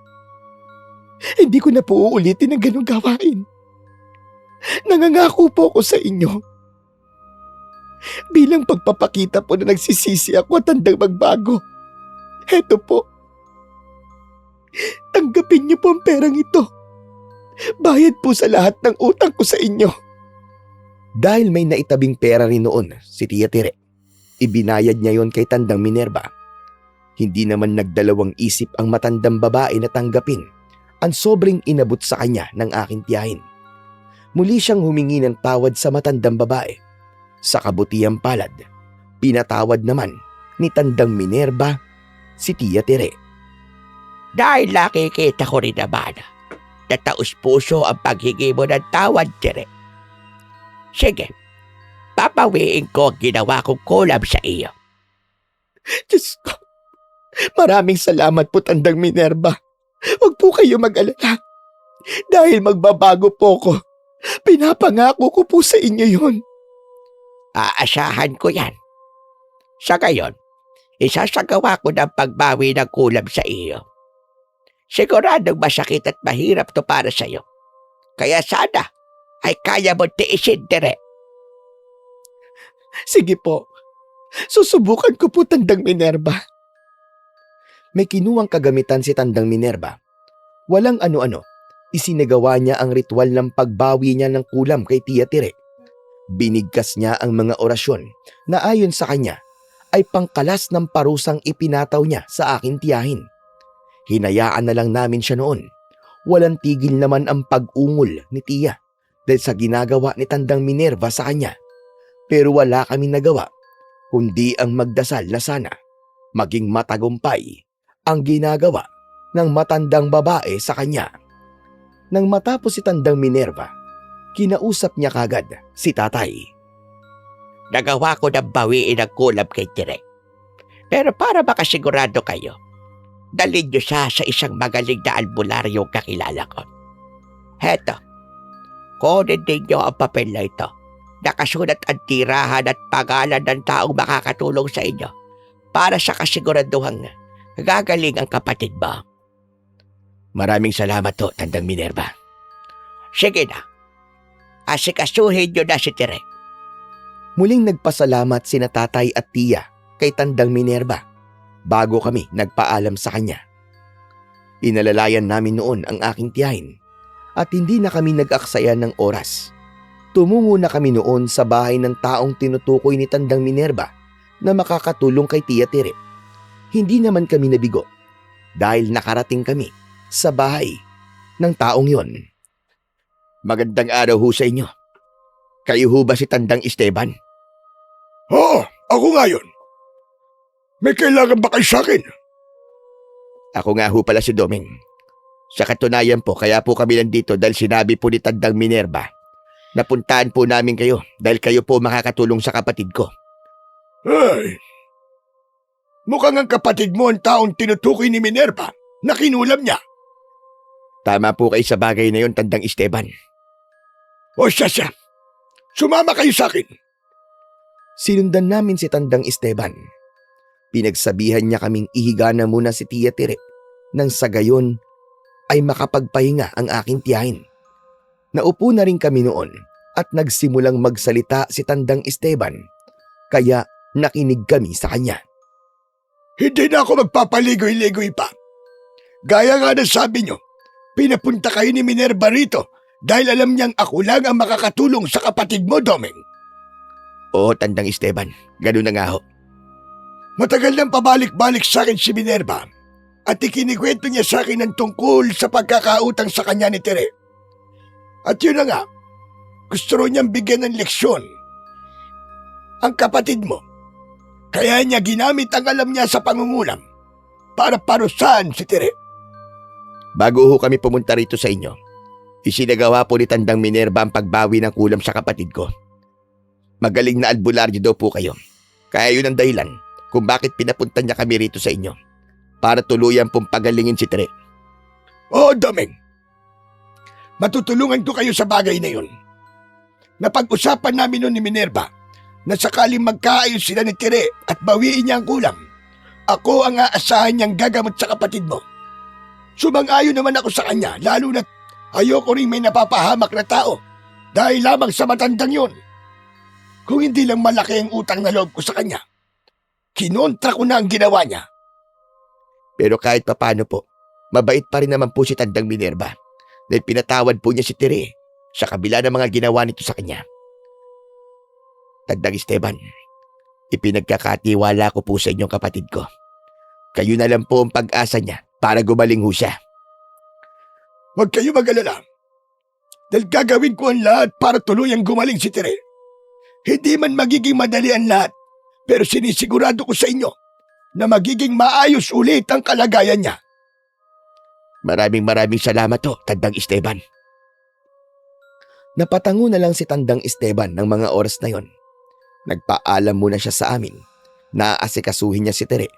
Hindi ko na po uulitin ang ganong gawain. Nangangako po ako sa inyo. Bilang pagpapakita po na nagsisisi ako at handang magbago. Heto po. Tanggapin niyo po ang perang ito. Bayad po sa lahat ng utang ko sa inyo. Dahil may naitabing pera rin noon si Tia Tere, ibinayad niya yon kay Tandang Minerva. Hindi naman nagdalawang isip ang matandang babae na tanggapin ang sobrang inabot sa kanya ng aking tiyahin. Muli siyang humingi ng tawad sa matandang babae. Sa kabutihang palad, pinatawad naman ni Tandang Minerva si Tia Tere. Dahil nakikita ko rin naman na taus-puso ang paghingi mo ng tawad, Tere. Sige, papawiin ko ang ginawa kong kulam sa iyo. Diyos ko, maraming salamat po, Tandang Minerva. Huwag po kayo mag-alala. Dahil magbabago po ko, pinapangako ko po sa inyo yun. Aasahan ko yan. Sa gayon, isasagawa ko ng pagbawi ng kulam sa iyo. Siguradong masakit at mahirap to para sa iyo. Kaya sana ay kaya mo tiisin, Tere. Sige po, susubukan ko po, Tandang Minerva. May kinuwang kagamitan si Tandang Minerva. Walang ano-ano, isinagawa niya ang ritual ng pagbawi niya ng kulam kay Tia Tere. Binigkas niya ang mga orasyon na ayon sa kanya ay pangkalas ng parusang ipinataw niya sa aking tiyahin. Hinayaan na lang namin siya noon. Walang tigil naman ang pag-ungol ni Tia dahil sa ginagawa ni Tandang Minerva sa kanya. Pero wala kaming nagawa kundi ang magdasal na sana maging matagumpay ang ginagawa ng matandang babae sa kanya. Nang matapos si Tandang Minerva, kinausap niya kagad si tatay. Nagawa ko ng bawiin ang kulam kay Tere. Pero para makasigurado kayo, dalhin niyo siya sa isang magaling na albularyong kakilala ko. Heto, kunin ninyo ang papel na ito. Nakasulat ang tirahan at pangalan ng taong makakatulong sa inyo para sa kasiguraduhang gagaling ang kapatid mo. Maraming salamat to, Tandang Minerva. Sige na, asikasuhin niyo na si Tere. Muling nagpasalamat sina tatay at tiya kay Tandang Minerva bago kami nagpaalam sa kanya. Inalalayan namin noon ang aking tiyahin at hindi na kami nag-aksaya ng oras. Tumungo na kami noon sa bahay ng taong tinutukoy ni Tandang Minerva na makakatulong kay Tia Tere. Hindi naman kami nabigo dahil nakarating kami sa bahay ng taong yon. Magandang araw ho sa inyo. Kayo ho ba si Tandang Esteban? Oo, ako nga yun. May kailangan ba kayo sa akin? Ako nga ho pala si Doming. Sa katunayan po, kaya po kami nandito dahil sinabi po ni Tandang Minerva na puntahan po namin kayo dahil kayo po makakatulong sa kapatid ko. Ay, mukhang ang kapatid mo ang taong tinutukoy ni Minerva na kinulam niya. Tama po kayo sa bagay na yon, Tandang Esteban. O siya, sumama kayo sa akin. Sinundan namin si Tandang Esteban. Pinagsabihan niya kaming ihiga na muna si Tia Tere nang sa gayon ay makapagpahinga ang aking tiyahin. Naupo na rin kami noon at nagsimulang magsalita si Tandang Esteban, kaya nakinig kami sa kanya. Hindi na ako magpapaligoy-ligoy pa. Gaya nga na sabi nyo, pinapunta kayo ni Minerva rito dahil alam niyang ako lang ang makakatulong sa kapatid mo, Domeng. Oo, Tandang Esteban, ganun na nga ho. Matagal nang pabalik-balik sa akin si Minerva at ikinikwento niya sa akin ng tungkol sa pagkakautang sa kanya ni Tere. At yun na nga, gusto rin niyang bigyan ng leksyon ang kapatid mo. Kaya niya ginamit ang alam niya sa pangungulam para parusahan si Tere. Bago ho kami pumunta rito sa inyo, isinagawa po ni Tandang Minerva ang pagbawi ng kulam sa kapatid ko. Magaling na albularyo daw po kayo. Kaya yun ang dahilan kung bakit pinapunta niya kami rito sa inyo para tuluyan pong pagalingin si Tere. Oo, Domeng. Matutulungan ko kayo sa bagay na yun. Napag-usapan namin noon ni Minerva na sakaling magkaayos sila ni Tere at bawiin niya ang kulam, ako ang aasahan niyang gagamot sa kapatid mo. Sumang-ayon naman ako sa kanya, lalo na't ayoko rin may napapahamak na tao dahil lamang sa matandang yun. Kung hindi lang malaki ang utang na loob ko sa kanya, kinontra ko na ang ginawa niya. Pero kahit papano po, mabait pa rin naman po si Tandang Minerva dahil pinatawad po niya si Tere sa kabila ng mga ginawa nito sa kanya. Tandang Esteban, ipinagkakatiwala ko po sa inyong kapatid ko. Kayo na lang po ang pag-asa niya para gumaling ho siya. Huwag kayo mag-alala. Dahil gagawin ko ang lahat para tuluyang gumaling si Tere. Hindi man magiging madali ang lahat, pero sinisigurado ko sa inyo na magiging maayos ulit ang kalagayan niya. Maraming salamat ho, Tandang Esteban. Napatango na lang si Tandang Esteban ng mga oras na yon. Nagpaalam muna siya sa amin na aasikasuhin niya si Tere,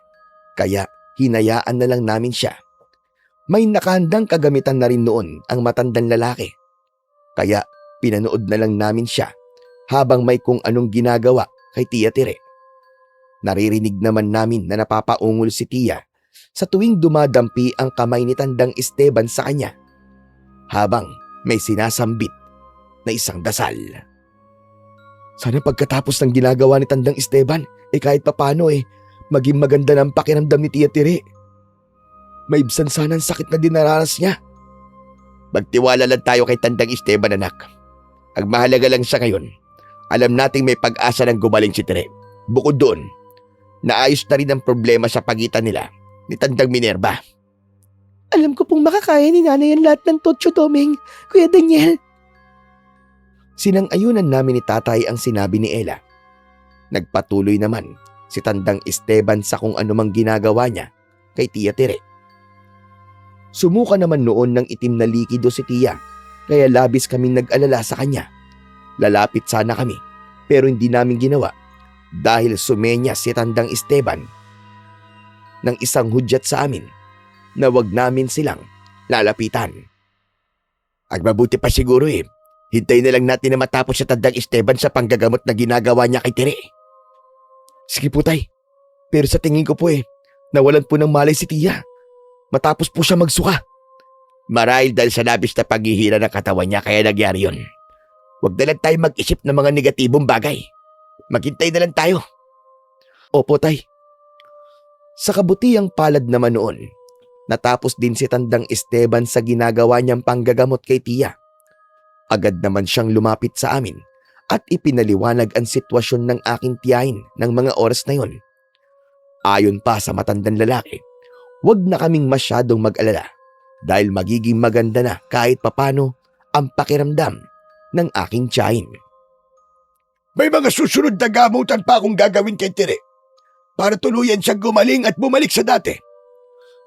kaya hinayaan na lang namin siya. May nakahandang kagamitan na rin noon ang matandang lalaki, kaya pinanood na lang namin siya habang may kung anong ginagawa kay Tia Tere. Naririnig naman namin na napapaungol si Tia sa tuwing dumadampi ang kamay ni Tandang Esteban sa kanya habang may sinasambit na isang dasal. Sana pagkatapos ng ginagawa ni Tandang Esteban, kahit papano maging maganda ng pakiramdam ni Tia Tere. Maibsan sana ang sakit na dinaranas niya. Magtiwala lang tayo kay Tandang Esteban, anak. Ang mahalaga lang sa ngayon, alam nating may pag-asa ng gumaling si Tere. Bukod doon, naayos na rin ang problema sa pagitan nila ni Tandang Minerva. Alam ko pong makakaya ni nanay ang lahat ng totso, Domeng, Kuya Daniel. Sinang-ayunan namin ni tatay ang sinabi ni Ella. Nagpatuloy naman si Tandang Esteban sa kung anumang ginagawa niya kay Tia Tere. Sumuka naman noon ng itim na likido si Tia, kaya labis kaming nag-alala sa kanya. Lalapit sana kami, pero hindi namin ginawa dahil sumenya si Tandang Esteban ng isang hudyat sa amin na wag namin silang lalapitan. Ang mabuti pa siguro hintayin na lang natin na matapos si Tandang Esteban sa panggagamot na ginagawa niya kay Tere. Sige po, tay. Pero sa tingin ko po nawalan po ng malay si Tia. Matapos po siya magsuka. Marahil dahil sa labis na paghihira ng katawan niya kaya nagyari yun. Huwag na lang tayo mag-isip ng mga negatibong bagay. Maghintay na lang tayo. Opo, tay. Sa kabutihang palad naman noon, natapos din si Tandang Esteban sa ginagawa niyang panggagamot kay Tia. Agad naman siyang lumapit sa amin at ipinaliwanag ang sitwasyon ng aking tiyahin ng mga oras na yon. Ayon pa sa matandang lalaki, wag na kaming masyadong mag-alala dahil magiging maganda na kahit papano ang pakiramdam ng aking tiyahin. May mga susunod na gamutan pa akong gagawin kay Tere para tuluyan siyang gumaling at bumalik sa dati.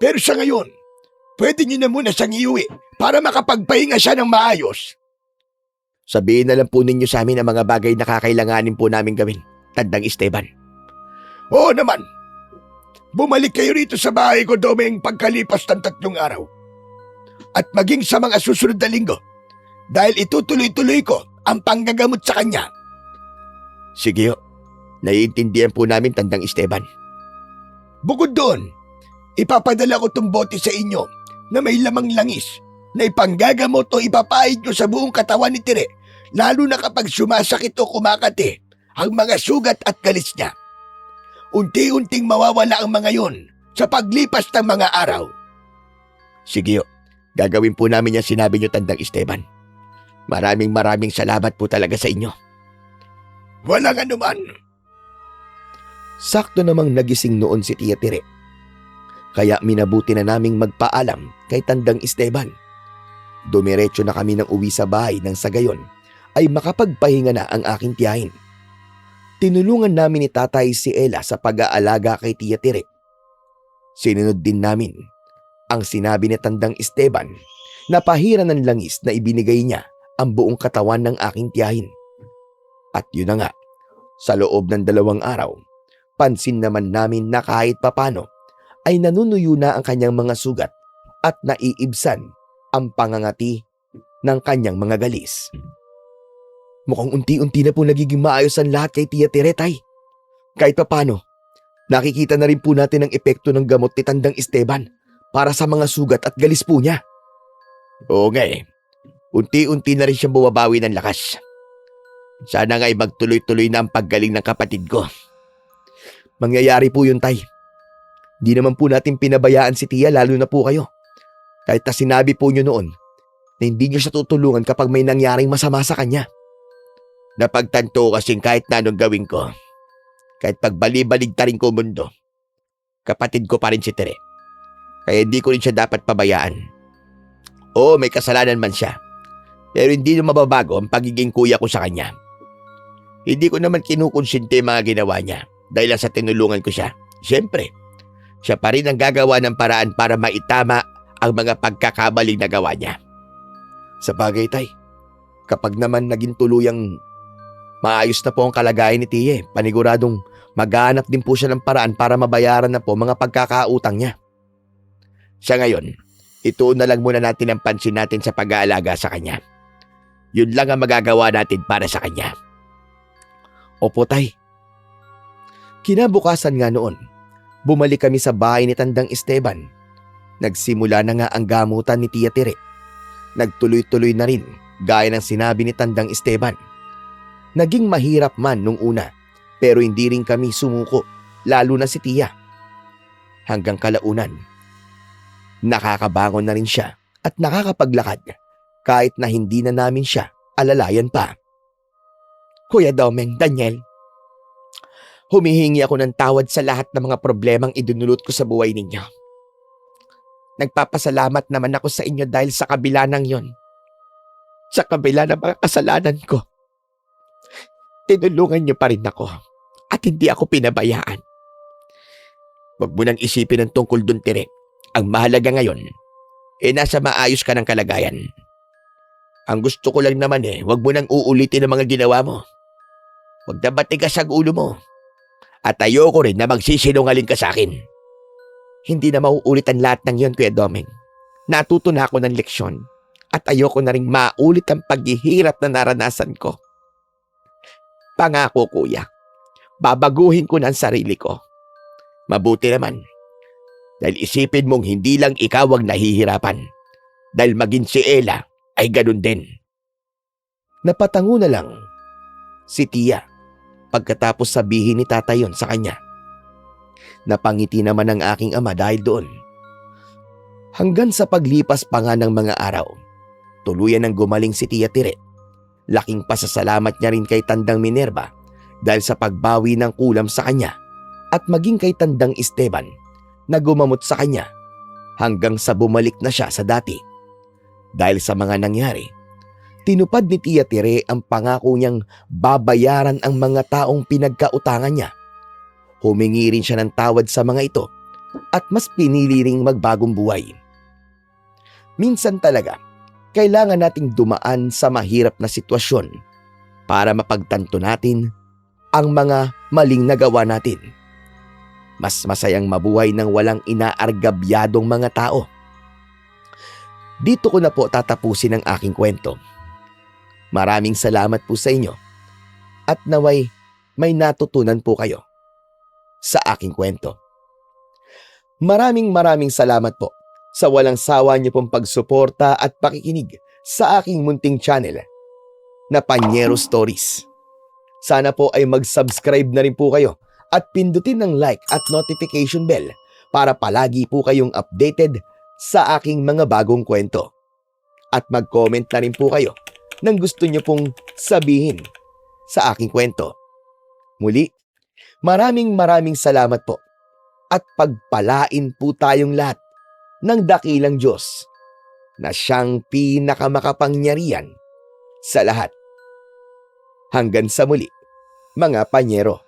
Pero sa ngayon, pwede niyo na muna siyang iuwi para makapagpahinga siya ng maayos. Sabihin na lang po ninyo sa amin ang mga bagay na kakailanganin po namin gawin, Tandang Esteban. Oo naman. Bumalik kayo rito sa bahay ko, Domeng, pagkalipas ng 3 araw. At maging sa mga susunod na linggo dahil itutuloy-tuloy ko ang panggagamot sa kanya. Sige ho. Naiintindihan po namin, Tandang Esteban. Bukod doon, ipapadala ko tong bote sa inyo na may lamang langis na ipanggagamot o ipapahid nyo sa buong katawan ni Tire, lalo na kapag sumasakit o kumakate ang mga sugat at galis niya. Unti-unting mawawala ang mga yon sa paglipas ng mga araw. Sige, gagawin po namin yung sinabi nyo, Tandang Esteban. Maraming salamat po talaga sa inyo. Walang anuman. Sakto namang nagising noon si Tia Tire. Kaya minabuti na naming magpaalam kay Tandang Esteban. Dumiretso na kami ng uwi sa bahay nang sa gayon ay makapagpahinga na ang aking tiyahin. Tinulungan namin ni Tatay si Ella sa pag-aalaga kay Tia Tire. Sinunod din namin ang sinabi ni Tandang Esteban na pahiran ng langis na ibinigay niya ang buong katawan ng aking tiyahin. At yun na nga, sa loob ng 2 araw, pansin naman namin na kahit papano ay nanunuyo na ang kanyang mga sugat at naiibsan ang pangangati ng kanyang mga galis. Mukhang unti-unti na po nagiging maayos ang lahat kay Tia Tire, Tay. Kahit papano, nakikita na rin po natin ang epekto ng gamot ni Tandang Esteban para sa mga sugat at galis po niya. Oo nga eh. Unti-unti na rin siyang bumabawi ng lakas. Sana nga ay magtuloy-tuloy na ang paggaling ng kapatid ko. Mangyayari po yun, Tay. Di naman po natin pinabayaan si Tia, lalo na po kayo. Kahit na sinabi po nyo noon na hindi nyo siya tutulungan kapag may nangyaring masama sa kanya. Napagtanto kasing kahit na anong gawin ko, kahit pagbali-baligtarin ko mundo, kapatid ko pa rin si Tere. Kaya hindi ko rin siya dapat pabayaan. Oo, may kasalanan man siya. Pero hindi na mababago ang pagiging kuya ko sa kanya. Hindi ko naman kinukonsinti mga ginawa niya dahil lang sa tinulungan ko siya. Siyempre, siya pa rin ang gagawa ng paraan para maitama ang mga pagkakamaling na gawa niya. Sa bagay, Tay, kapag naman naging tuluyang maayos na po ang kalagayan ni Tia, paniguradong maghahanap din po siya ng paraan para mabayaran na po mga pagkakautang niya. Sa ngayon, ituon na lang muna natin ang pansin natin sa pag-aalaga sa kanya. Yun lang ang magagawa natin para sa kanya. Opo, Tay. Kinabukasan nga noon, bumalik kami sa bahay ni Tandang Esteban. Nagsimula na nga ang gamutan ni Tia Tire. Nagtuloy-tuloy na rin, gaya ng sinabi ni Tandang Esteban. Naging mahirap man nung una, pero hindi rin kami sumuko, lalo na si Tia. Hanggang kalaunan, nakakabangon na rin siya at nakakapaglakad kahit na hindi na namin siya alalayan pa. Kuya Domeng, Daniel, humihingi ako ng tawad sa lahat ng mga problemang idinulot ko sa buhay ninyo. Nagpapasalamat naman ako sa inyo dahil sa kabila ng yon, sa kabila ng mga kasalanan ko, tinulungan niyo pa rin ako at hindi ako pinabayaan. Huwag mo nang isipin ang tungkol dun, Tere. Ang mahalaga ngayon, nasa maayos ka ng kalagayan. Ang gusto ko lang naman huwag mo nang uulitin ang mga ginawa mo. Huwag na matigas ang ulo mo. At ayoko rin na magsisinungaling ka sa akin. Hindi na mauulit ang lahat ng yon, Kuya Domeng. Natuto na ako ng leksyon at ayoko na rin maulit ang paghihirap na naranasan ko. Pangako, Kuya, babaguhin ko na ang sarili ko. Mabuti naman. Dahil isipin mong hindi lang ikaw ang nahihirapan. Dahil maging si Ella ay ganun din. Napatango na lang si Tia pagkatapos sabihin ni Tatay yon sa kanya. Napangiti naman ang aking ama dahil doon. Hanggang sa paglipas pa nga ng mga araw, tuluyan ng gumaling si Tia Tire. Laking pasasalamat niya rin kay Tandang Minerva dahil sa pagbawi ng kulam sa kanya at maging kay Tandang Esteban na gumamot sa kanya hanggang sa bumalik na siya sa dati. Dahil sa mga nangyari, tinupad ni Tia Tire ang pangako niyang babayaran ang mga taong pinagkautangan niya. Humingi rin siya ng tawad sa mga ito at mas pinili ring magbagong buhay. Minsan talaga, kailangan nating dumaan sa mahirap na sitwasyon para mapagtanto natin ang mga maling nagawa natin. Mas masayang mabuhay ng walang inaargabyadong mga tao. Dito ko na po tatapusin ang aking kwento. Maraming salamat po sa inyo at naway may natutunan po kayo sa aking kwento. Maraming salamat po sa walang sawa niyo pong pagsuporta at pakikinig sa aking munting channel na Panyero Stories. Sana po ay mag-subscribe na rin po kayo at pindutin ng like at notification bell para palagi po kayong updated sa aking mga bagong kwento. At mag-comment na rin po kayo ng gusto niyo pong sabihin sa aking kwento. Muli, maraming salamat po at pagpalain po tayong lahat ng dakilang Diyos na siyang pinakamakapangyarihan sa lahat. Hanggang sa muli, mga panyero.